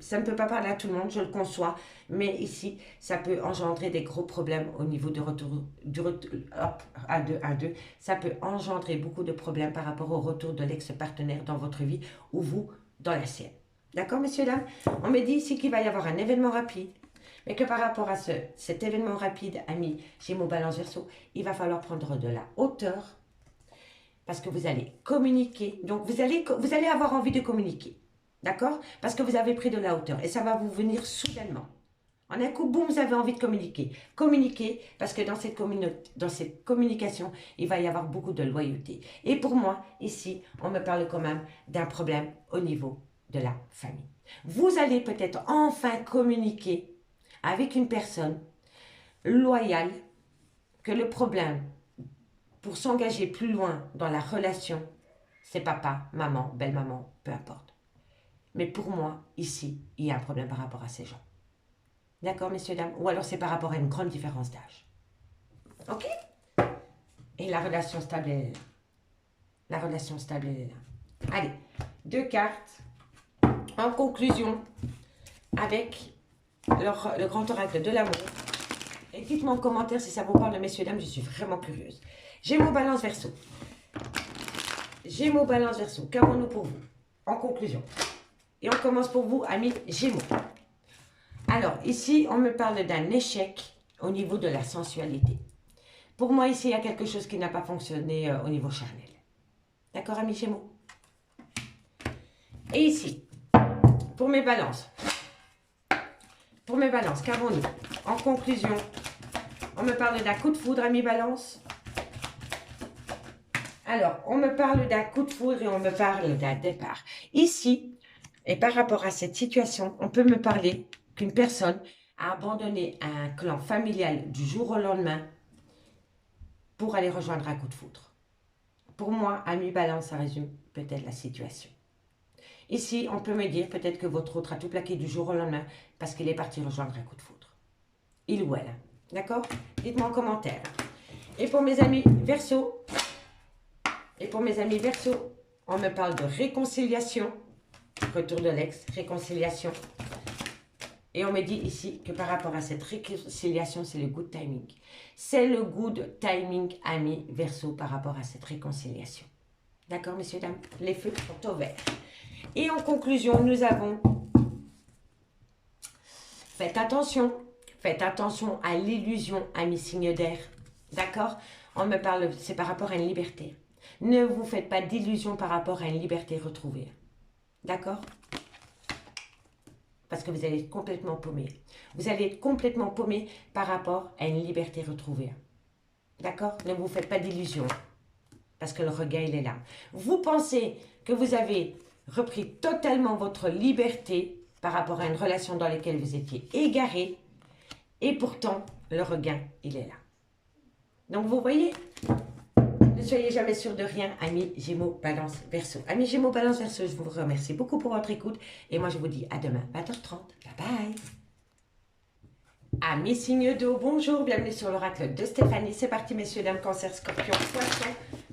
Ça ne peut pas parler à tout le monde, je le conçois, mais ici, ça peut engendrer des gros problèmes au niveau de retour, hop, 1, 2, 1, 2. Ça peut engendrer beaucoup de problèmes par rapport au retour de l'ex-partenaire dans votre vie ou vous dans la sienne. D'accord, messieurs, dames? On me dit ici qu'il va y avoir un événement rapide, mais que par rapport à cet événement rapide, amis Gémeaux, Balance, Verseau, il va falloir prendre de la hauteur parce que vous allez communiquer. Donc, vous allez avoir envie de communiquer. D'accord? Parce que vous avez pris de la hauteur et ça va vous venir soudainement. En un coup, boum, vous avez envie de communiquer. Communiquer parce que dans cette communication, il va y avoir beaucoup de loyauté. Et pour moi, ici, on me parle quand même d'un problème au niveau de la famille. Vous allez peut-être enfin communiquer avec une personne loyale, que le problème pour s'engager plus loin dans la relation, c'est papa, maman, belle-maman, peu importe. Mais pour moi, ici, il y a un problème par rapport à ces gens. D'accord, messieurs, dames? Ou alors c'est par rapport à une grande différence d'âge. Ok? Et la relation stable est là. La relation stable est là. Allez, 2 cartes. En conclusion, avec le grand oracle de l'amour. Et dites-moi en commentaire si ça vous parle, messieurs, dames, je suis vraiment curieuse. Gémeaux, Balance, Verseau. Gémeaux, Balance, Verseau. Qu'avons-nous pour vous? En conclusion. Et on commence pour vous, amis Gémeaux. Alors, ici, on me parle d'un échec au niveau de la sensualité. Pour moi, ici, il y a quelque chose qui n'a pas fonctionné au niveau charnel. D'accord, amis Gémeaux? Et ici, pour mes balances. Pour mes balances, qu'avons-nous? En conclusion, on me parle d'un coup de foudre, amis balance. Alors, on me parle d'un coup de foudre et on me parle d'un départ. Ici, et par rapport à cette situation, on peut me parler qu'une personne a abandonné un clan familial du jour au lendemain pour aller rejoindre un coup de foudre. Pour moi, amis balance, ça résume peut-être la situation. Ici, on peut me dire peut-être que votre autre a tout plaqué du jour au lendemain parce qu'il est parti rejoindre un coup de foudre. Il ou elle. D'accord? Dites-moi en commentaire. Et pour mes amis Verseau, on me parle de réconciliation. Retour de l'ex, réconciliation. Et on me dit ici que par rapport à cette réconciliation, c'est le good timing. C'est le good timing, amis Verseau, par rapport à cette réconciliation. D'accord, messieurs, dames? Les feux sont au vert. Et en conclusion, nous avons... Faites attention à l'illusion, amis signes d'air. D'accord? On me parle, c'est par rapport à une liberté. Ne vous faites pas d'illusions par rapport à une liberté retrouvée. D'accord? Parce que vous allez être complètement paumé. Vous allez être complètement paumé par rapport à une liberté retrouvée. D'accord? Ne vous faites pas d'illusions. Parce que le regain, il est là. Vous pensez que vous avez repris totalement votre liberté par rapport à une relation dans laquelle vous étiez égaré. Et pourtant, le regain, il est là. Donc, vous voyez, ne soyez jamais sûr de rien, amis Gémeaux, Balance, Verseau. Amis Gémeaux, Balance, Verseau, je vous remercie beaucoup pour votre écoute. Et moi, je vous dis à demain, 20h30. Bye bye. Amis signes d'eau, bonjour, bienvenue sur l'oracle de Stéphanie. C'est parti, messieurs, dames, Cancer, Scorpion, Poisson,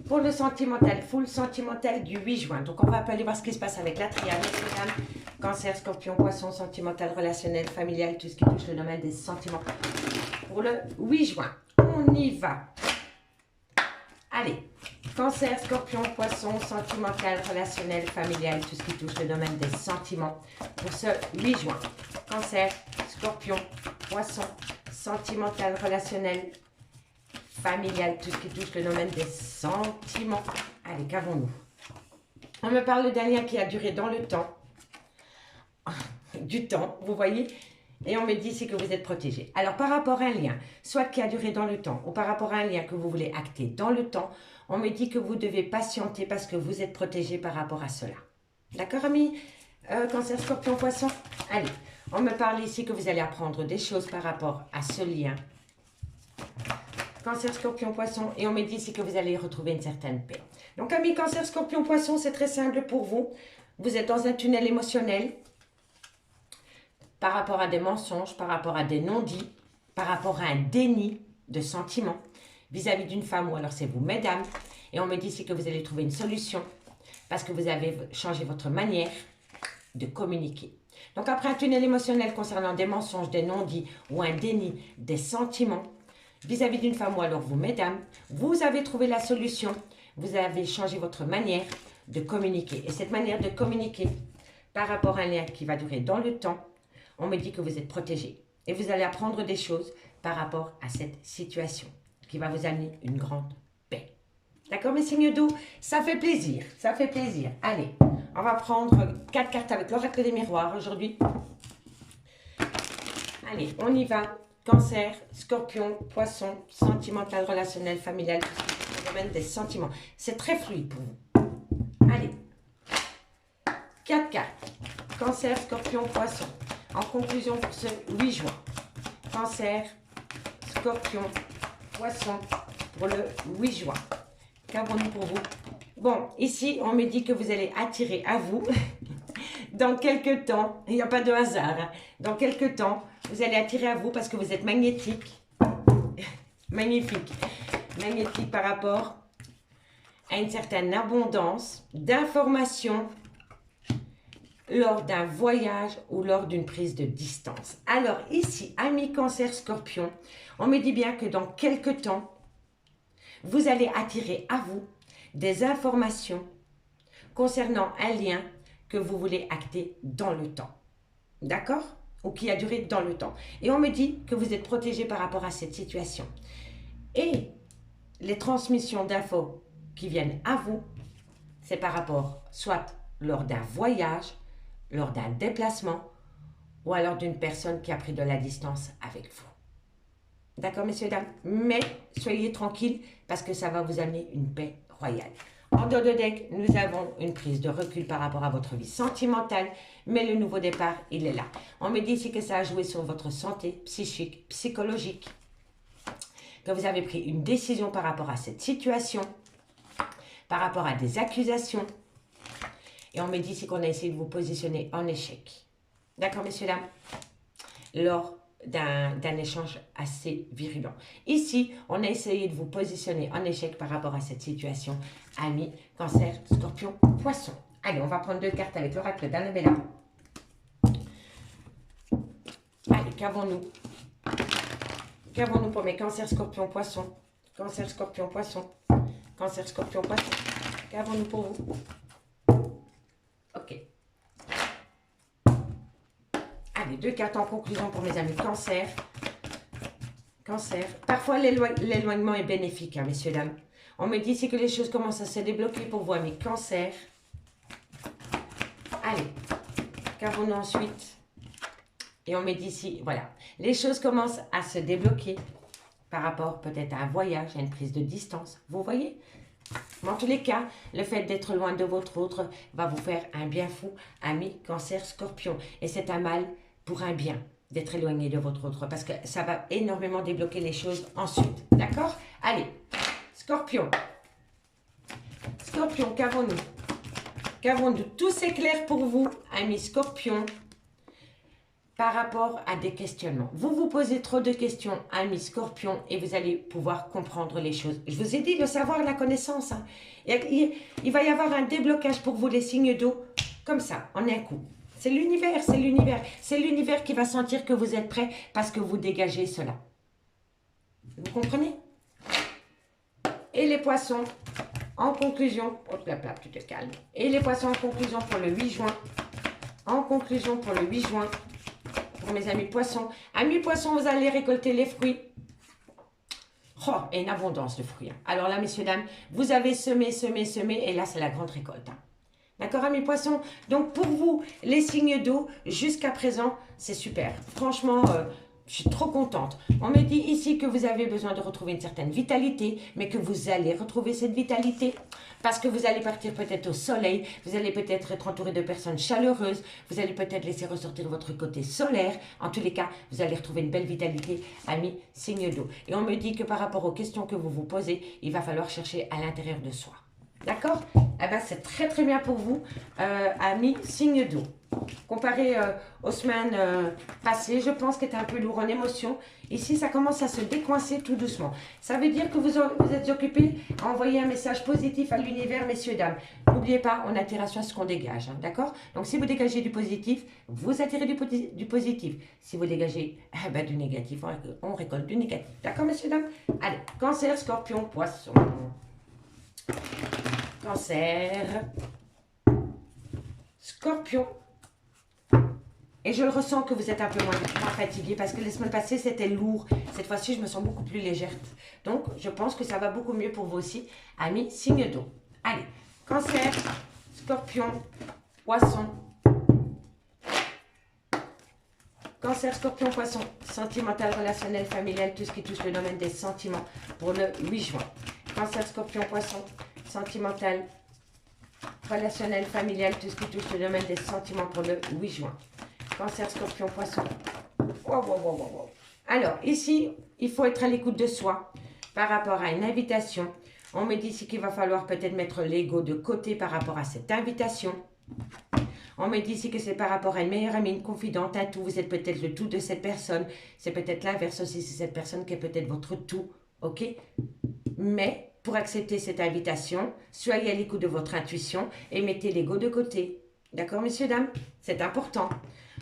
pour le sentimental, full sentimental du 8 juin. Donc, on va aller voir ce qui se passe avec la triade, messieurs, dames, Cancer, Scorpion, Poisson, sentimental, relationnel, familial, tout ce qui touche le domaine des sentiments. Pour le 8 juin, on y va. Allez, Cancer, Scorpion, Poisson, sentimental, relationnel, familial, tout ce qui touche le domaine des sentiments pour ce 8 juin. Cancer, Scorpion, Poisson, sentimental, relationnel, familial, tout ce qui touche le domaine des sentiments. Allez, qu'avons-nous? On me parle d'un lien qui a duré dans le temps. Du temps, vous voyez? Et on me dit ici que vous êtes protégé. Alors, par rapport à un lien, soit qui a duré dans le temps, ou par rapport à un lien que vous voulez acter dans le temps, on me dit que vous devez patienter parce que vous êtes protégé par rapport à cela. D'accord, amis? Cancer, Scorpion, Poisson? Allez, on me parle ici que vous allez apprendre des choses par rapport à ce lien. Cancer, Scorpion, Poisson. Et on me dit ici que vous allez retrouver une certaine paix. Donc, amis Cancer, Scorpion, Poisson, c'est très simple pour vous. Vous êtes dans un tunnel émotionnel. Par rapport à des mensonges, par rapport à des non-dits, par rapport à un déni de sentiments vis-à-vis d'une femme, ou alors c'est vous, mesdames. Et on me dit ici que vous allez trouver une solution parce que vous avez changé votre manière de communiquer. Donc après un tunnel émotionnel concernant des mensonges, des non-dits ou un déni des sentiments vis-à-vis d'une femme, ou alors vous, mesdames, vous avez trouvé la solution. Vous avez changé votre manière de communiquer. Et cette manière de communiquer par rapport à un lien qui va durer dans le temps, on me dit que vous êtes protégé et vous allez apprendre des choses par rapport à cette situation qui va vous amener une grande paix. D'accord, mes signes d'eau? Ça fait plaisir, ça fait plaisir. Allez, on va prendre 4 cartes avec l'oracle des miroirs aujourd'hui. Allez, on y va. Cancer, Scorpion, Poisson, sentimental, relationnel, familial, tout ce qui est le domaine des sentiments. C'est très fluide pour vous. Allez, 4 cartes. Cancer, Scorpion, Poisson. En conclusion pour ce 8 juin, Cancer, Scorpion, Poisson pour le 8 juin. Qu'avons-nous pour vous? Bon, ici, on me dit que vous allez attirer à vous, dans quelques temps, il n'y a pas de hasard, hein, dans quelques temps, vous allez attirer à vous parce que vous êtes magnétique, magnifique, magnétique par rapport à une certaine abondance d'informations lors d'un voyage ou lors d'une prise de distance. Alors ici, amis Cancer Scorpion, on me dit bien que dans quelques temps, vous allez attirer à vous des informations concernant un lien que vous voulez acter dans le temps. D'accord? Ou qui a duré dans le temps. Et on me dit que vous êtes protégé par rapport à cette situation. Et les transmissions d'infos qui viennent à vous, c'est par rapport soit lors d'un voyage, lors d'un déplacement, ou alors d'une personne qui a pris de la distance avec vous. D'accord, messieurs, dames? Mais soyez tranquilles parce que ça va vous amener une paix royale. En dos de deck, nous avons une prise de recul par rapport à votre vie sentimentale, mais le nouveau départ, il est là. On me dit ici que ça a joué sur votre santé psychique, psychologique, que vous avez pris une décision par rapport à cette situation, par rapport à des accusations, et on me dit ici qu'on a essayé de vous positionner en échec. D'accord, messieurs, dames? Lors d'un échange assez virulent. Ici, on a essayé de vous positionner en échec par rapport à cette situation. Amis, Cancer, Scorpion, Poisson. Allez, on va prendre 2 cartes avec l'oracle d'Annabella. Allez, qu'avons-nous? Qu'avons-nous pour mes Cancer, Scorpion, Poisson? Cancer, Scorpion, Poisson. Cancer, Scorpion, Poisson. Qu'avons-nous pour vous? Ok. Allez, 2 cartes en conclusion pour mes amis Cancer. Cancer. Parfois, l'éloignement est bénéfique, hein, messieurs, dames. On me dit ici que les choses commencent à se débloquer pour vous, amis Cancer. Allez, qu'avons-nous ensuite? Et on me dit ici, voilà, les choses commencent à se débloquer par rapport peut-être à un voyage, à une prise de distance. Vous voyez? Mais en tous les cas, le fait d'être loin de votre autre va vous faire un bien fou, amis Cancer, Scorpion. Et c'est un mal pour un bien d'être éloigné de votre autre parce que ça va énormément débloquer les choses ensuite. D'accord? Allez, Scorpion. Scorpion, qu'avons-nous? Qu'avons-nous? Tout s'éclaire pour vous, amis Scorpion, par rapport à des questionnements. Vous vous posez trop de questions, amis Scorpion, et vous allez pouvoir comprendre les choses. Je vous ai dit le savoir, la connaissance. Hein. Il va y avoir un déblocage pour vous, les signes d'eau, comme ça, en un coup. C'est l'univers, c'est l'univers. C'est l'univers qui va sentir que vous êtes prêt parce que vous dégagez cela. Vous comprenez? Et les poissons, en conclusion, hop là, tu te calmes. Et les poissons en conclusion pour le 8 juin. En conclusion pour le 8 juin, pour mes amis poissons. Amis poissons, vous allez récolter les fruits. Oh, et une abondance de fruits. Hein. Alors là, messieurs, dames, vous avez semé, et là, c'est la grande récolte. Hein. D'accord, amis poissons? Donc, pour vous, les signes d'eau, jusqu'à présent, c'est super. Franchement, je suis trop contente. On me dit ici que vous avez besoin de retrouver une certaine vitalité, mais que vous allez retrouver cette vitalité parce que vous allez partir peut-être au soleil, vous allez peut-être être entouré de personnes chaleureuses, vous allez peut-être laisser ressortir votre côté solaire. En tous les cas, vous allez retrouver une belle vitalité, amis signe d'eau. Et on me dit que par rapport aux questions que vous vous posez, il va falloir chercher à l'intérieur de soi. D'accord? Eh ben, c'est très très bien pour vous, amis signe d'eau. Comparé aux semaines passées, je pense que c'était un peu lourd en émotion. Ici, ça commence à se décoincer tout doucement. Ça veut dire que vous êtes occupé à envoyer un message positif à l'univers, messieurs, dames. N'oubliez pas, on attire à soi ce qu'on dégage, hein, d'accord? Donc, si vous dégagez du positif, vous attirez du positif. Si vous dégagez du négatif, on récolte du négatif. D'accord, messieurs, dames? Allez, Cancer, Scorpion, Poisson. Cancer, Scorpion. Et je le ressens que vous êtes un peu moins fatigué parce que les semaines passées, c'était lourd. Cette fois-ci, je me sens beaucoup plus légère. Donc, je pense que ça va beaucoup mieux pour vous aussi, amis signe d'eau. Allez, Cancer, Scorpion, Poisson. Cancer, Scorpion, Poisson. Sentimental, relationnel, familial, tout ce qui touche le domaine des sentiments pour le 8 juin. Cancer, Scorpion, Poisson. Sentimental, relationnel, familial, tout ce qui touche le domaine des sentiments pour le 8 juin. Cancer, Scorpion, Poisson. Wow. Alors, ici, il faut être à l'écoute de soi par rapport à une invitation. On me dit ici qu'il va falloir peut-être mettre l'ego de côté par rapport à cette invitation. On me dit ici que c'est par rapport à une meilleure amie, une confidente, un tout. Vous êtes peut-être le tout de cette personne. C'est peut-être l'inverse aussi, c'est cette personne qui est peut-être votre tout. Ok? Mais pour accepter cette invitation, soyez à l'écoute de votre intuition et mettez l'ego de côté. D'accord, messieurs, dames? C'est important.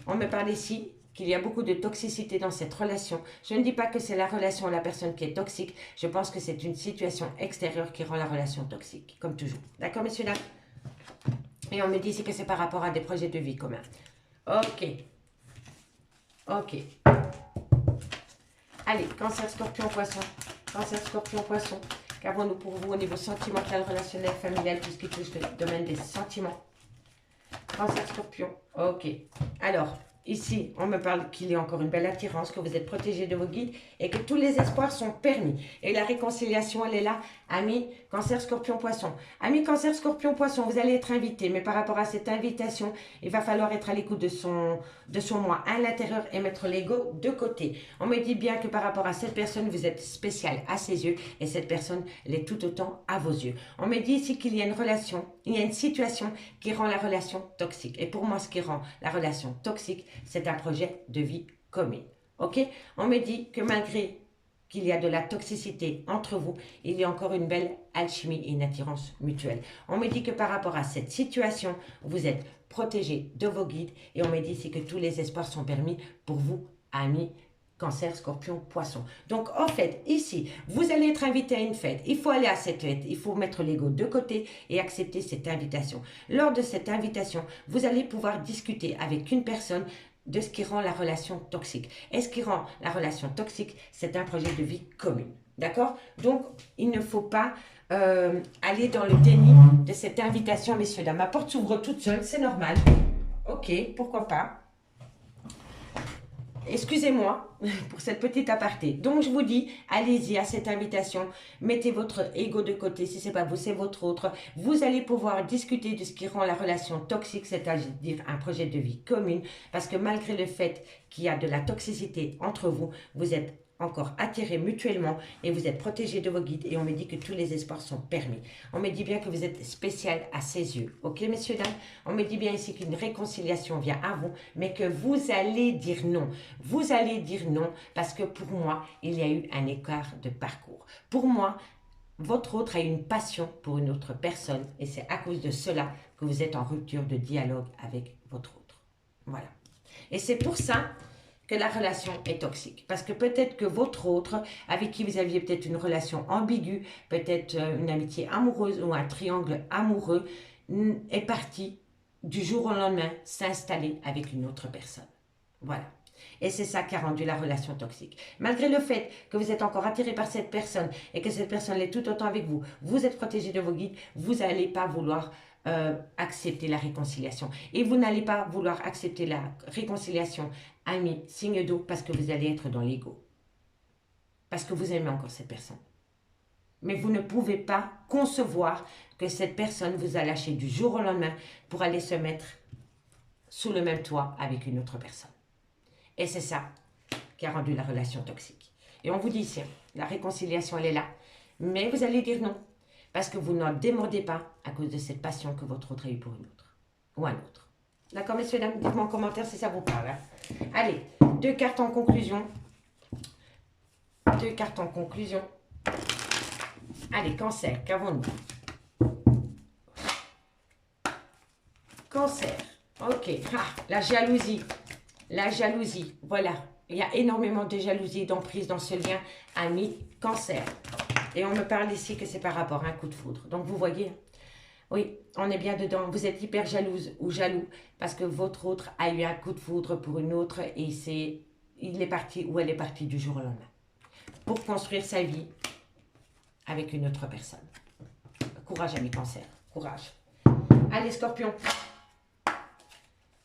On me parle ici qu'il y a beaucoup de toxicité dans cette relation. Je ne dis pas que c'est la relation à la personne qui est toxique. Je pense que c'est une situation extérieure qui rend la relation toxique, comme toujours. D'accord, messieurs, dames? Et on me dit ici que c'est par rapport à des projets de vie communs. Ok. Ok. Allez, cancer, scorpion, poisson. Cancer, scorpion, poisson. Qu'avons-nous pour vous au niveau sentimental, relationnel, familial, tout ce qui touche le domaine des sentiments? Cancer, scorpion. Ok. Alors, ici, on me parle qu'il y a encore une belle attirance, que vous êtes protégé de vos guides et que tous les espoirs sont permis. Et la réconciliation, elle est là. Amis, cancer, scorpion, poisson. Amis, cancer, scorpion, poisson, vous allez être invité. Mais par rapport à cette invitation, il va falloir être à l'écoute de son moi à l'intérieur et mettre l'ego de côté. On me dit bien que par rapport à cette personne, vous êtes spécial à ses yeux et cette personne l'est tout autant à vos yeux. On me dit ici qu'il y a une relation, il y a une situation qui rend la relation toxique. Et pour moi, ce qui rend la relation toxique, c'est un projet de vie commune. Ok? On me dit que malgré qu'il y a de la toxicité entre vous, il y a encore une belle alchimie et une attirance mutuelle. On me dit que par rapport à cette situation, vous êtes protégé de vos guides et on me dit ici que tous les espoirs sont permis pour vous, amis, cancer, scorpion, poisson. Donc, en fait, ici, vous allez être invité à une fête. Il faut aller à cette fête. Il faut mettre l'ego de côté et accepter cette invitation. Lors de cette invitation, vous allez pouvoir discuter avec une personne de ce qui rend la relation toxique. Et ce qui rend la relation toxique, c'est un projet de vie commune. D'accord? Donc, il ne faut pas aller dans le déni de cette invitation, messieurs, dames. Ma porte s'ouvre toute seule, c'est normal. Ok, pourquoi pas. Excusez-moi pour cette petite aparté. Donc, je vous dis, allez-y à cette invitation. Mettez votre ego de côté. Si ce n'est pas vous, c'est votre autre. Vous allez pouvoir discuter de ce qui rend la relation toxique, c'est-à-dire un projet de vie commune. Parce que malgré le fait qu'il y a de la toxicité entre vous, vous êtes encore attirés mutuellement et vous êtes protégés de vos guides et on me dit que tous les espoirs sont permis. On me dit bien que vous êtes spécial à ses yeux. Ok, messieurs, dames? On me dit bien ici qu'une réconciliation vient à vous, mais que vous allez dire non. Vous allez dire non parce que pour moi, il y a eu un écart de parcours. Pour moi, votre autre a une passion pour une autre personne et c'est à cause de cela que vous êtes en rupture de dialogue avec votre autre. Voilà. Et c'est pour ça que la relation est toxique. Parce que peut-être que votre autre, avec qui vous aviez peut-être une relation ambiguë, peut-être une amitié amoureuse ou un triangle amoureux, est parti du jour au lendemain s'installer avec une autre personne. Voilà. Et c'est ça qui a rendu la relation toxique. Malgré le fait que vous êtes encore attiré par cette personne et que cette personne l'est tout autant avec vous, vous êtes protégé de vos guides, vous n'allez pas vouloir accepter la réconciliation. Et vous n'allez pas vouloir accepter la réconciliation, amis, signe d'eau, parce que vous allez être dans l'ego. Parce que vous aimez encore cette personne. Mais vous ne pouvez pas concevoir que cette personne vous a lâché du jour au lendemain pour aller se mettre sous le même toit avec une autre personne. Et c'est ça qui a rendu la relation toxique. Et on vous dit ici, la réconciliation, elle est là. Mais vous allez dire non. Parce que vous n'en démordez pas à cause de cette passion que votre autre a eue pour une autre. Ou un autre. D'accord, messieurs, dames? Dites-moi en commentaire si ça vous parle. Hein. Allez, 2 cartes en conclusion. 2 cartes en conclusion. Allez, cancer, qu'avons-nous? Cancer. Ok. Ah, la jalousie. La jalousie. Voilà. Il y a énormément de jalousie, d'emprise dans ce lien ami-cancer. Et on me parle ici que c'est par rapport à un coup de foudre. Donc, vous voyez, oui, on est bien dedans. Vous êtes hyper jalouse ou jaloux parce que votre autre a eu un coup de foudre pour une autre et il est parti ou elle est partie du jour au lendemain pour construire sa vie avec une autre personne. Courage, ami cancer. Courage. Allez, scorpion.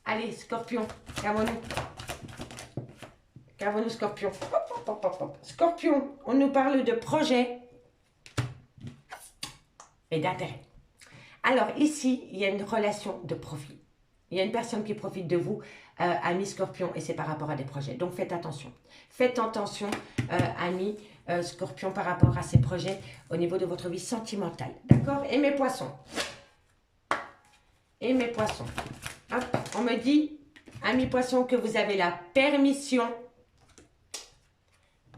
Allez, scorpion. Qu'avons-nous? Qu'avons-nous, scorpion? Hop, hop, hop, hop. Scorpion, on nous parle de projet et d'intérêt. Alors ici, il y a une relation de profit. Il y a une personne qui profite de vous, ami scorpion, et c'est par rapport à des projets. Donc faites attention. Faites attention, ami scorpion, par rapport à ces projets au niveau de votre vie sentimentale. D'accord? Et mes poissons. Et mes poissons. Hop, on me dit, ami poisson, que vous avez la permission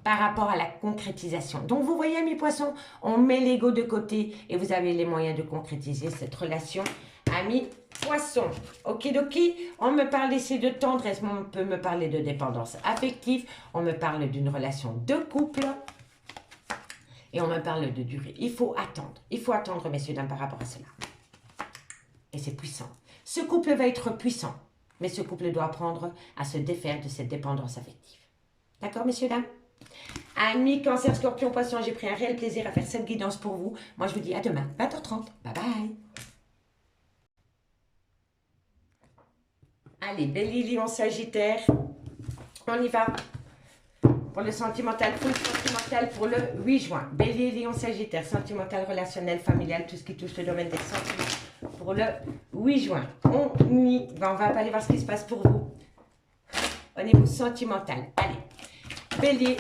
par rapport à la concrétisation. Donc, vous voyez, amis poissons, on met l'ego de côté et vous avez les moyens de concrétiser cette relation, amis poissons. Okidoki, on me parle ici de tendresse, on peut me parler de dépendance affective, on me parle d'une relation de couple et on me parle de durée. Il faut attendre, messieurs, dames, par rapport à cela. Et c'est puissant. Ce couple va être puissant, mais ce couple doit apprendre à se défaire de cette dépendance affective. D'accord, messieurs, dames? Amis, Cancer, Scorpion, Poisson, j'ai pris un réel plaisir à faire cette guidance pour vous. Moi, je vous dis à demain, 20h30. Bye bye. Allez, Bélier, Lion, Sagittaire. On y va. Pour le sentimental, full sentimental pour le 8 juin. Bélier, Lion, Sagittaire, sentimental, relationnel, familial, tout ce qui touche le domaine des sentiments. Pour le 8 juin. On y va, on va aller voir ce qui se passe pour vous. Au niveau sentimental. Allez. Bélier,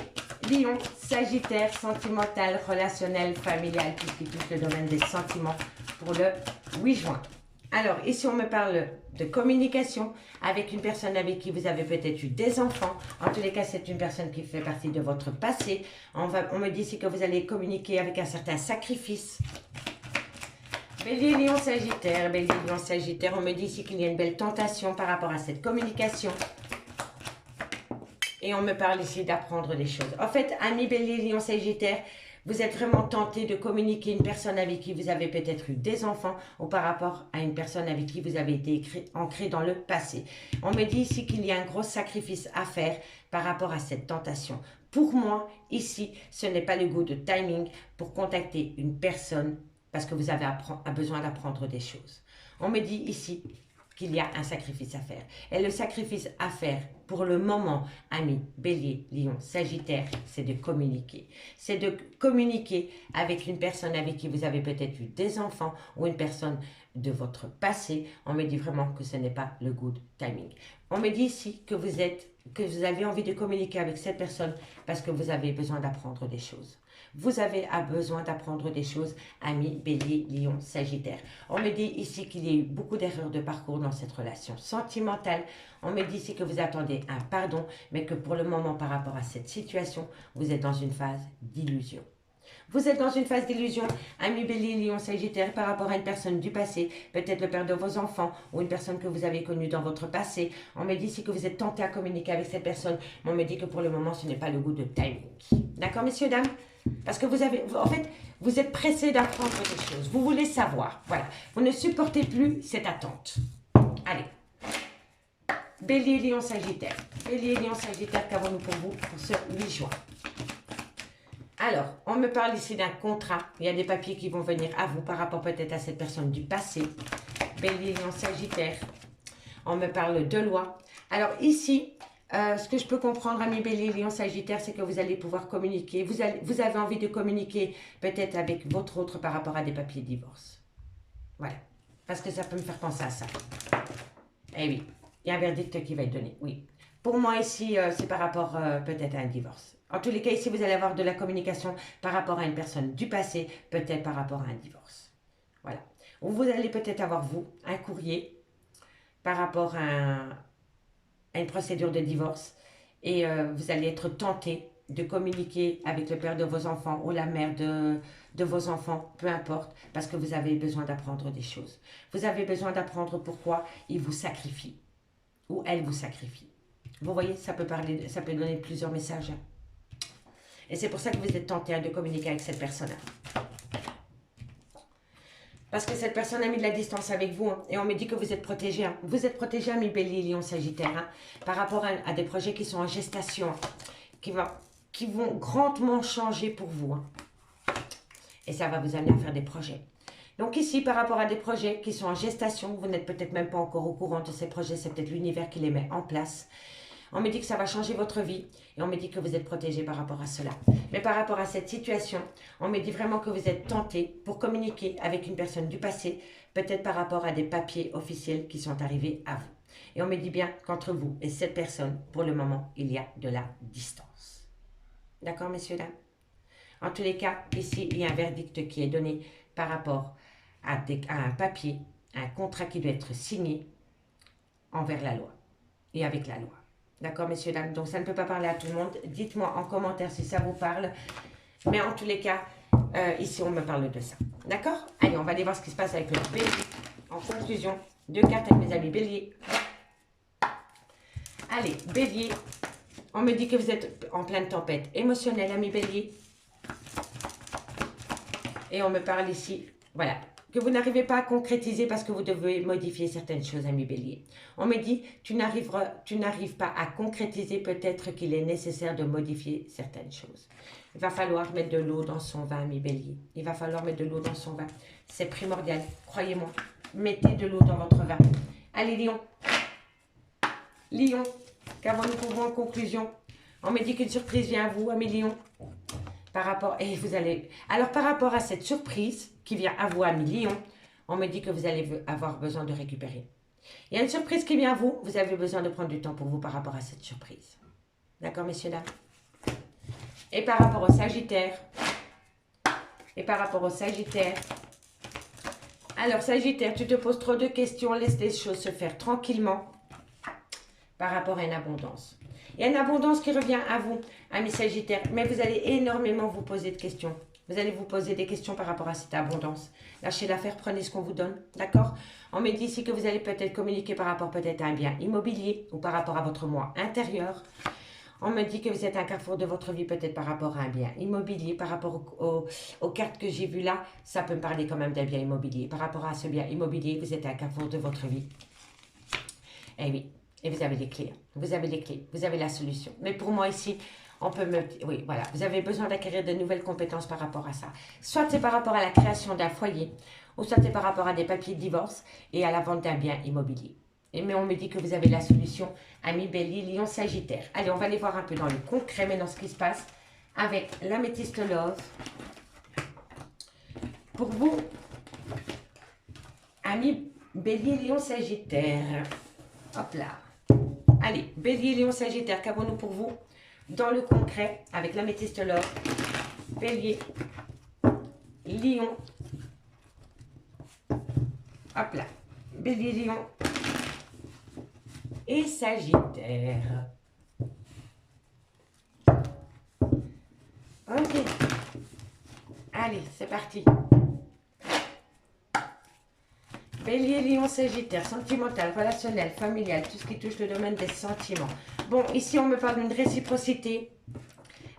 Lion, Sagittaire, sentimental, relationnel, familial, tout ce qui touche le domaine des sentiments pour le 8 juin. Alors, ici, on me parle de communication avec une personne avec qui vous avez peut-être eu des enfants. En tous les cas, c'est une personne qui fait partie de votre passé. On me dit ici que vous allez communiquer avec un certain sacrifice. Bélier, Lion, Sagittaire, Bélier, Lion, Sagittaire, on me dit ici qu'il y a une belle tentation par rapport à cette communication. Et on me parle ici d'apprendre des choses. En fait, amis Bélier, Lion, Sagittaire, vous êtes vraiment tenté de communiquer une personne avec qui vous avez peut-être eu des enfants ou par rapport à une personne avec qui vous avez été ancré dans le passé. On me dit ici qu'il y a un gros sacrifice à faire par rapport à cette tentation. Pour moi, ici, ce n'est pas le good timing pour contacter une personne parce que vous avez besoin d'apprendre des choses. On me dit ici qu'il y a un sacrifice à faire. Et le sacrifice à faire, pour le moment, amis, Bélier, Lion, Sagittaire, c'est de communiquer. C'est de communiquer avec une personne avec qui vous avez peut-être eu des enfants ou une personne de votre passé. On me dit vraiment que ce n'est pas le good timing. On me dit ici que vous avez envie de communiquer avec cette personne parce que vous avez besoin d'apprendre des choses. Vous avez besoin d'apprendre des choses, amis, Bélier, Lion, Sagittaire. On me dit ici qu'il y a eu beaucoup d'erreurs de parcours dans cette relation sentimentale. On me dit ici que vous attendez un pardon, mais que pour le moment, par rapport à cette situation, vous êtes dans une phase d'illusion. Vous êtes dans une phase d'illusion, amis Bélier, Lion, Sagittaire, par rapport à une personne du passé, peut-être le père de vos enfants ou une personne que vous avez connue dans votre passé. On me dit ici que vous êtes tenté à communiquer avec cette personne, mais on me dit que pour le moment, ce n'est pas le goût de timing. D'accord, messieurs, dames? Parce que en fait, vous êtes pressé d'apprendre des choses. Vous voulez savoir. Voilà. Vous ne supportez plus cette attente. Allez. Bélier, Lion, Sagittaire. Bélier, Lion, Sagittaire, qu'avons-nous pour vous pour ce 8 juin? Alors, on me parle ici d'un contrat. Il y a des papiers qui vont venir à vous par rapport peut-être à cette personne du passé. Bélier, Lion, Sagittaire. On me parle de loi. Alors ici, ce que je peux comprendre, amis Bélier, Lion, Sagittaire, c'est que vous allez pouvoir communiquer. Vous avez envie de communiquer peut-être avec votre autre par rapport à des papiers de divorce. Voilà. Parce que ça peut me faire penser à ça. Eh oui, il y a un verdict qui va être donné, oui. Pour moi ici, c'est par rapport peut-être à un divorce. En tous les cas, ici, vous allez avoir de la communication par rapport à une personne du passé, peut-être par rapport à un divorce. Voilà. Ou vous allez peut-être avoir, vous, un courrier par rapport à une procédure de divorce et vous allez être tenté de communiquer avec le père de vos enfants ou la mère de vos enfants, peu importe, parce que vous avez besoin d'apprendre des choses. Vous avez besoin d'apprendre pourquoi il vous sacrifie ou elle vous sacrifie. Vous voyez, ça peut donner plusieurs messages. Et c'est pour ça que vous êtes tenté de communiquer avec cette personne. Parce que cette personne a mis de la distance avec vous. Hein, et on me dit que vous êtes protégé. Hein. Vous êtes protégé, amis Bélier, Lion, Sagittaire. Hein, par rapport à des projets qui sont en gestation. Qui vont grandement changer pour vous. Hein. Et ça va vous amener à faire des projets. Donc ici, par rapport à des projets qui sont en gestation, vous n'êtes peut-être même pas encore au courant de ces projets. C'est peut-être l'univers qui les met en place. On me dit que ça va changer votre vie et on me dit que vous êtes protégé par rapport à cela. Mais par rapport à cette situation, on me dit vraiment que vous êtes tenté pour communiquer avec une personne du passé, peut-être par rapport à des papiers officiels qui sont arrivés à vous. Et on me dit bien qu'entre vous et cette personne, pour le moment, il y a de la distance. D'accord, messieurs, dames? En tous les cas, ici, il y a un verdict qui est donné par rapport à un papier, un contrat qui doit être signé envers la loi et avec la loi. D'accord, messieurs, dames? Donc, ça ne peut pas parler à tout le monde. Dites-moi en commentaire si ça vous parle. Mais en tous les cas, ici, on me parle de ça. D'accord? Allez, on va aller voir ce qui se passe avec le bélier. En conclusion, 2 cartes avec mes amis bélier. Allez, bélier. On me dit que vous êtes en pleine tempête émotionnelle, amis bélier. Et on me parle ici, voilà, que vous n'arrivez pas à concrétiser parce que vous devez modifier certaines choses, ami bélier. On me dit, tu n'arrives pas à concrétiser, peut-être qu'il est nécessaire de modifier certaines choses. Il va falloir mettre de l'eau dans son vin, ami bélier. Il va falloir mettre de l'eau dans son vin. C'est primordial, croyez-moi. Mettez de l'eau dans votre vin. Allez, Lion. Lion, qu'avons-nous pour vous en conclusion? On me dit qu'une surprise vient à vous, ami Lion. Par rapport, et vous allez, alors par rapport à cette surprise qui vient à vous, ami Lion, on me dit que vous allez avoir besoin de récupérer. Il y a une surprise qui vient à vous, vous avez besoin de prendre du temps pour vous par rapport à cette surprise. D'accord, messieurs, dames? Et par rapport au Sagittaire, alors Sagittaire, tu te poses trop de questions, laisse les choses se faire tranquillement par rapport à une abondance. Il y a une abondance qui revient à vous, amis Sagittaire, mais vous allez énormément vous poser de questions. Vous allez vous poser des questions par rapport à cette abondance. Lâchez l'affaire, prenez ce qu'on vous donne, d'accord? On me dit ici que vous allez peut-être communiquer par rapport peut-être à un bien immobilier ou par rapport à votre moi intérieur. On me dit que vous êtes à un carrefour de votre vie peut-être par rapport à un bien immobilier, par rapport aux cartes que j'ai vues là, ça peut me parler quand même d'un bien immobilier. Par rapport à ce bien immobilier, vous êtes à un carrefour de votre vie. Eh oui. Et vous avez les clés, vous avez les clés, vous avez la solution. Mais pour moi ici, on peut me... Oui, voilà, vous avez besoin d'acquérir de nouvelles compétences par rapport à ça. Soit c'est par rapport à la création d'un foyer, ou soit c'est par rapport à des papiers de divorce et à la vente d'un bien immobilier. Mais on me dit que vous avez la solution, ami Bélier, Lion, Sagittaire. Allez, on va aller voir un peu dans le concret, mais dans ce qui se passe avec l'améthyste Love. Pour vous, ami Bélier, Lion, Sagittaire. Hop là. Allez, Bélier, Lion, Sagittaire, qu'avons-nous pour vous dans le concret avec l'améthyste Love? Bélier, Lion, hop là, Bélier, Lion et Sagittaire. Ok. Allez, c'est parti. Bélier, Lion, Sagittaire, sentimental, relationnel, familial, tout ce qui touche le domaine des sentiments. Bon, ici, on me parle d'une réciprocité.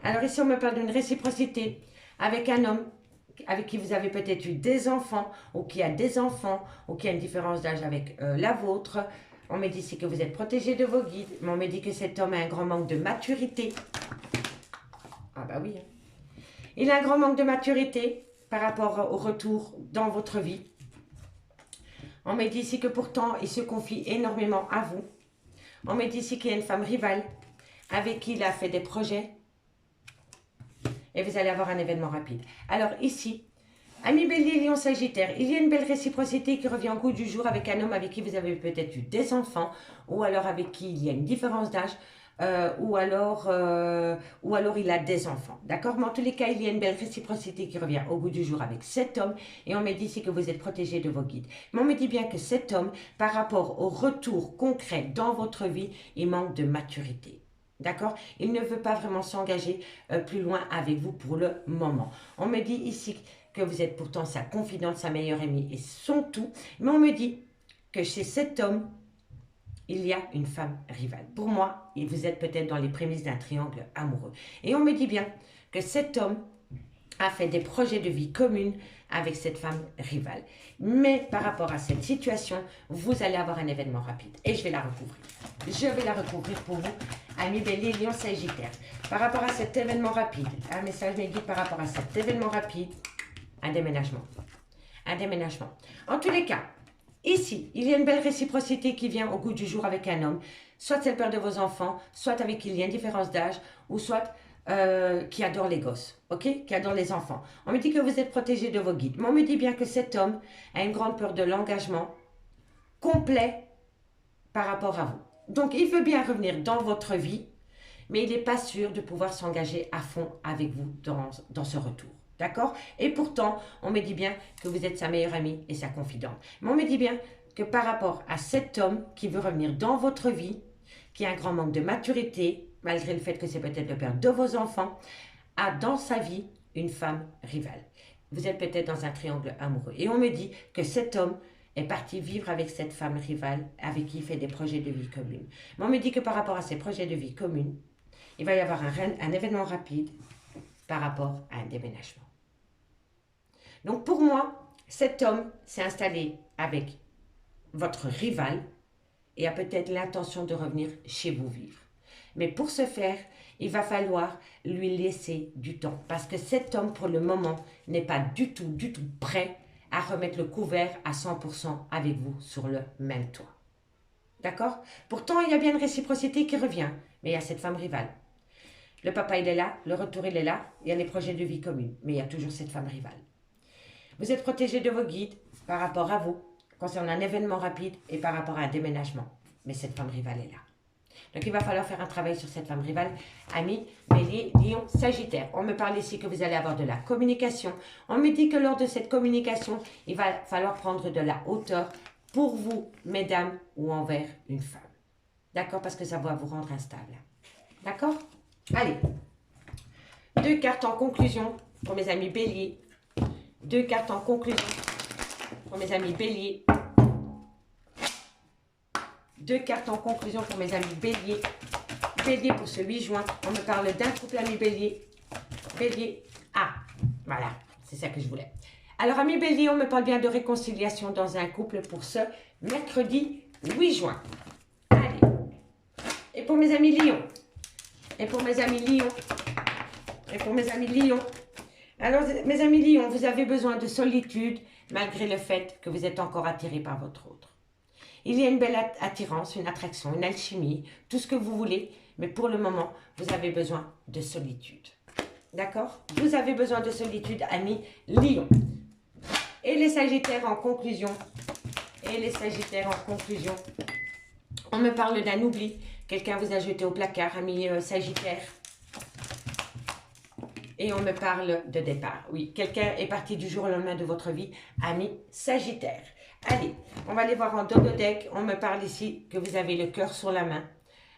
Alors, ici, on me parle d'une réciprocité avec un homme avec qui vous avez peut-être eu des enfants, ou qui a des enfants, ou qui a une différence d'âge avec la vôtre. On me dit ici que vous êtes protégé de vos guides, mais on me dit que cet homme a un grand manque de maturité. Ah bah oui. Il a un grand manque de maturité par rapport au retour dans votre vie. On me dit ici que pourtant, il se confie énormément à vous. On me dit ici qu'il y a une femme rivale avec qui il a fait des projets. Et vous allez avoir un événement rapide. Alors ici, ami Bélier, Lion, Sagittaire, il y a une belle réciprocité qui revient au goût du jour avec un homme avec qui vous avez peut-être eu des enfants, ou alors avec qui il y a une différence d'âge, ou alors il a des enfants. D'accord? Mais en tous les cas, il y a une belle réciprocité qui revient au goût du jour avec cet homme. Et on me dit ici que vous êtes protégé de vos guides. Mais on me dit bien que cet homme, par rapport au retour concret dans votre vie, il manque de maturité. D'accord? Il ne veut pas vraiment s'engager plus loin avec vous pour le moment. On me dit ici que vous êtes pourtant sa confidente, sa meilleure amie et son tout. Mais on me dit que chez cet homme, il y a une femme rivale. Pour moi, vous êtes peut-être dans les prémices d'un triangle amoureux. Et on me dit bien que cet homme a fait des projets de vie communs avec cette femme rivale. Mais par rapport à cette situation, vous allez avoir un événement rapide. Et je vais la recouvrir. Je vais la recouvrir pour vous, amis Bélier, Lion, Sagittaire. Par rapport à cet événement rapide, un message me dit par rapport à cet événement rapide, un déménagement. Un déménagement. En tous les cas, ici, il y a une belle réciprocité qui vient au goût du jour avec un homme. Soit c'est le père de vos enfants, soit avec qui il y a une différence d'âge, ou soit qui adore les gosses, ok? Qui adore les enfants. On me dit que vous êtes protégé de vos guides. Mais on me dit bien que cet homme a une grande peur de l'engagement complet par rapport à vous. Donc, il veut bien revenir dans votre vie, mais il n'est pas sûr de pouvoir s'engager à fond avec vous dans ce retour. D'accord? Et pourtant, on me dit bien que vous êtes sa meilleure amie et sa confidente. Mais on me dit bien que par rapport à cet homme qui veut revenir dans votre vie, qui a un grand manque de maturité, malgré le fait que c'est peut-être le père de vos enfants, a dans sa vie une femme rivale. Vous êtes peut-être dans un triangle amoureux. Et on me dit que cet homme est parti vivre avec cette femme rivale avec qui il fait des projets de vie communes. Mais on me dit que par rapport à ces projets de vie communes, il va y avoir un événement rapide par rapport à un déménagement. Donc pour moi, cet homme s'est installé avec votre rival et a peut-être l'intention de revenir chez vous vivre. Mais pour ce faire, il va falloir lui laisser du temps. Parce que cet homme, pour le moment, n'est pas du tout prêt à remettre le couvert à 100% avec vous sur le même toit. D'accord? Pourtant, il y a bien une réciprocité qui revient. Mais il y a cette femme rivale. Le papa, il est là. Le retour, il est là. Il y a les projets de vie communs. Mais il y a toujours cette femme rivale. Vous êtes protégé de vos guides par rapport à vous, concernant un événement rapide et par rapport à un déménagement. Mais cette femme rivale est là. Donc, il va falloir faire un travail sur cette femme rivale. Amis, Bélier, Lion, Sagittaire. On me parle ici que vous allez avoir de la communication. On me dit que lors de cette communication, il va falloir prendre de la hauteur pour vous, mesdames, ou envers une femme. D'accord? Parce que ça va vous rendre instable. D'accord? Allez. 2 cartes en conclusion pour mes amis Bélier. 2 cartes en conclusion pour mes amis Bélier. 2 cartes en conclusion pour mes amis Bélier. Bélier pour ce 8 juin. On me parle d'un couple amis Bélier. Bélier. Ah, voilà. C'est ça que je voulais. Alors, amis Bélier, on me parle bien de réconciliation dans un couple pour ce mercredi 8 juin. Allez. Et pour mes amis Lion. Et pour mes amis Lion. Et pour mes amis Lion. Alors, mes amis Lion, vous avez besoin de solitude malgré le fait que vous êtes encore attiré par votre autre. Il y a une belle attirance, une attraction, une alchimie, tout ce que vous voulez, mais pour le moment, vous avez besoin de solitude. D'accord? Vous avez besoin de solitude, amis Lion. Et les Sagittaires en conclusion. Et les Sagittaires en conclusion. On me parle d'un oubli. Quelqu'un vous a jeté au placard, amis Sagittaires. Et on me parle de départ. Oui, quelqu'un est parti du jour au lendemain de votre vie, amis Sagittaire. Allez, on va aller voir en dos de deck. On me parle ici que vous avez le cœur sur la main.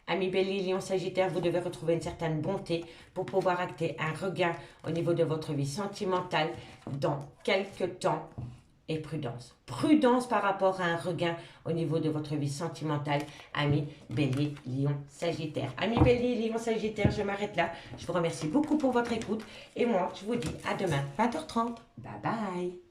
Amis Bélier, Lion, Sagittaire, vous devez retrouver une certaine bonté pour pouvoir acter un regain au niveau de votre vie sentimentale dans quelques temps. Et prudence. Prudence par rapport à un regain au niveau de votre vie sentimentale, amis Bélier, Lion, Sagittaire. Amis Bélier, Lion, Sagittaire, je m'arrête là. Je vous remercie beaucoup pour votre écoute. Et moi, je vous dis à demain, 20h30. Bye bye.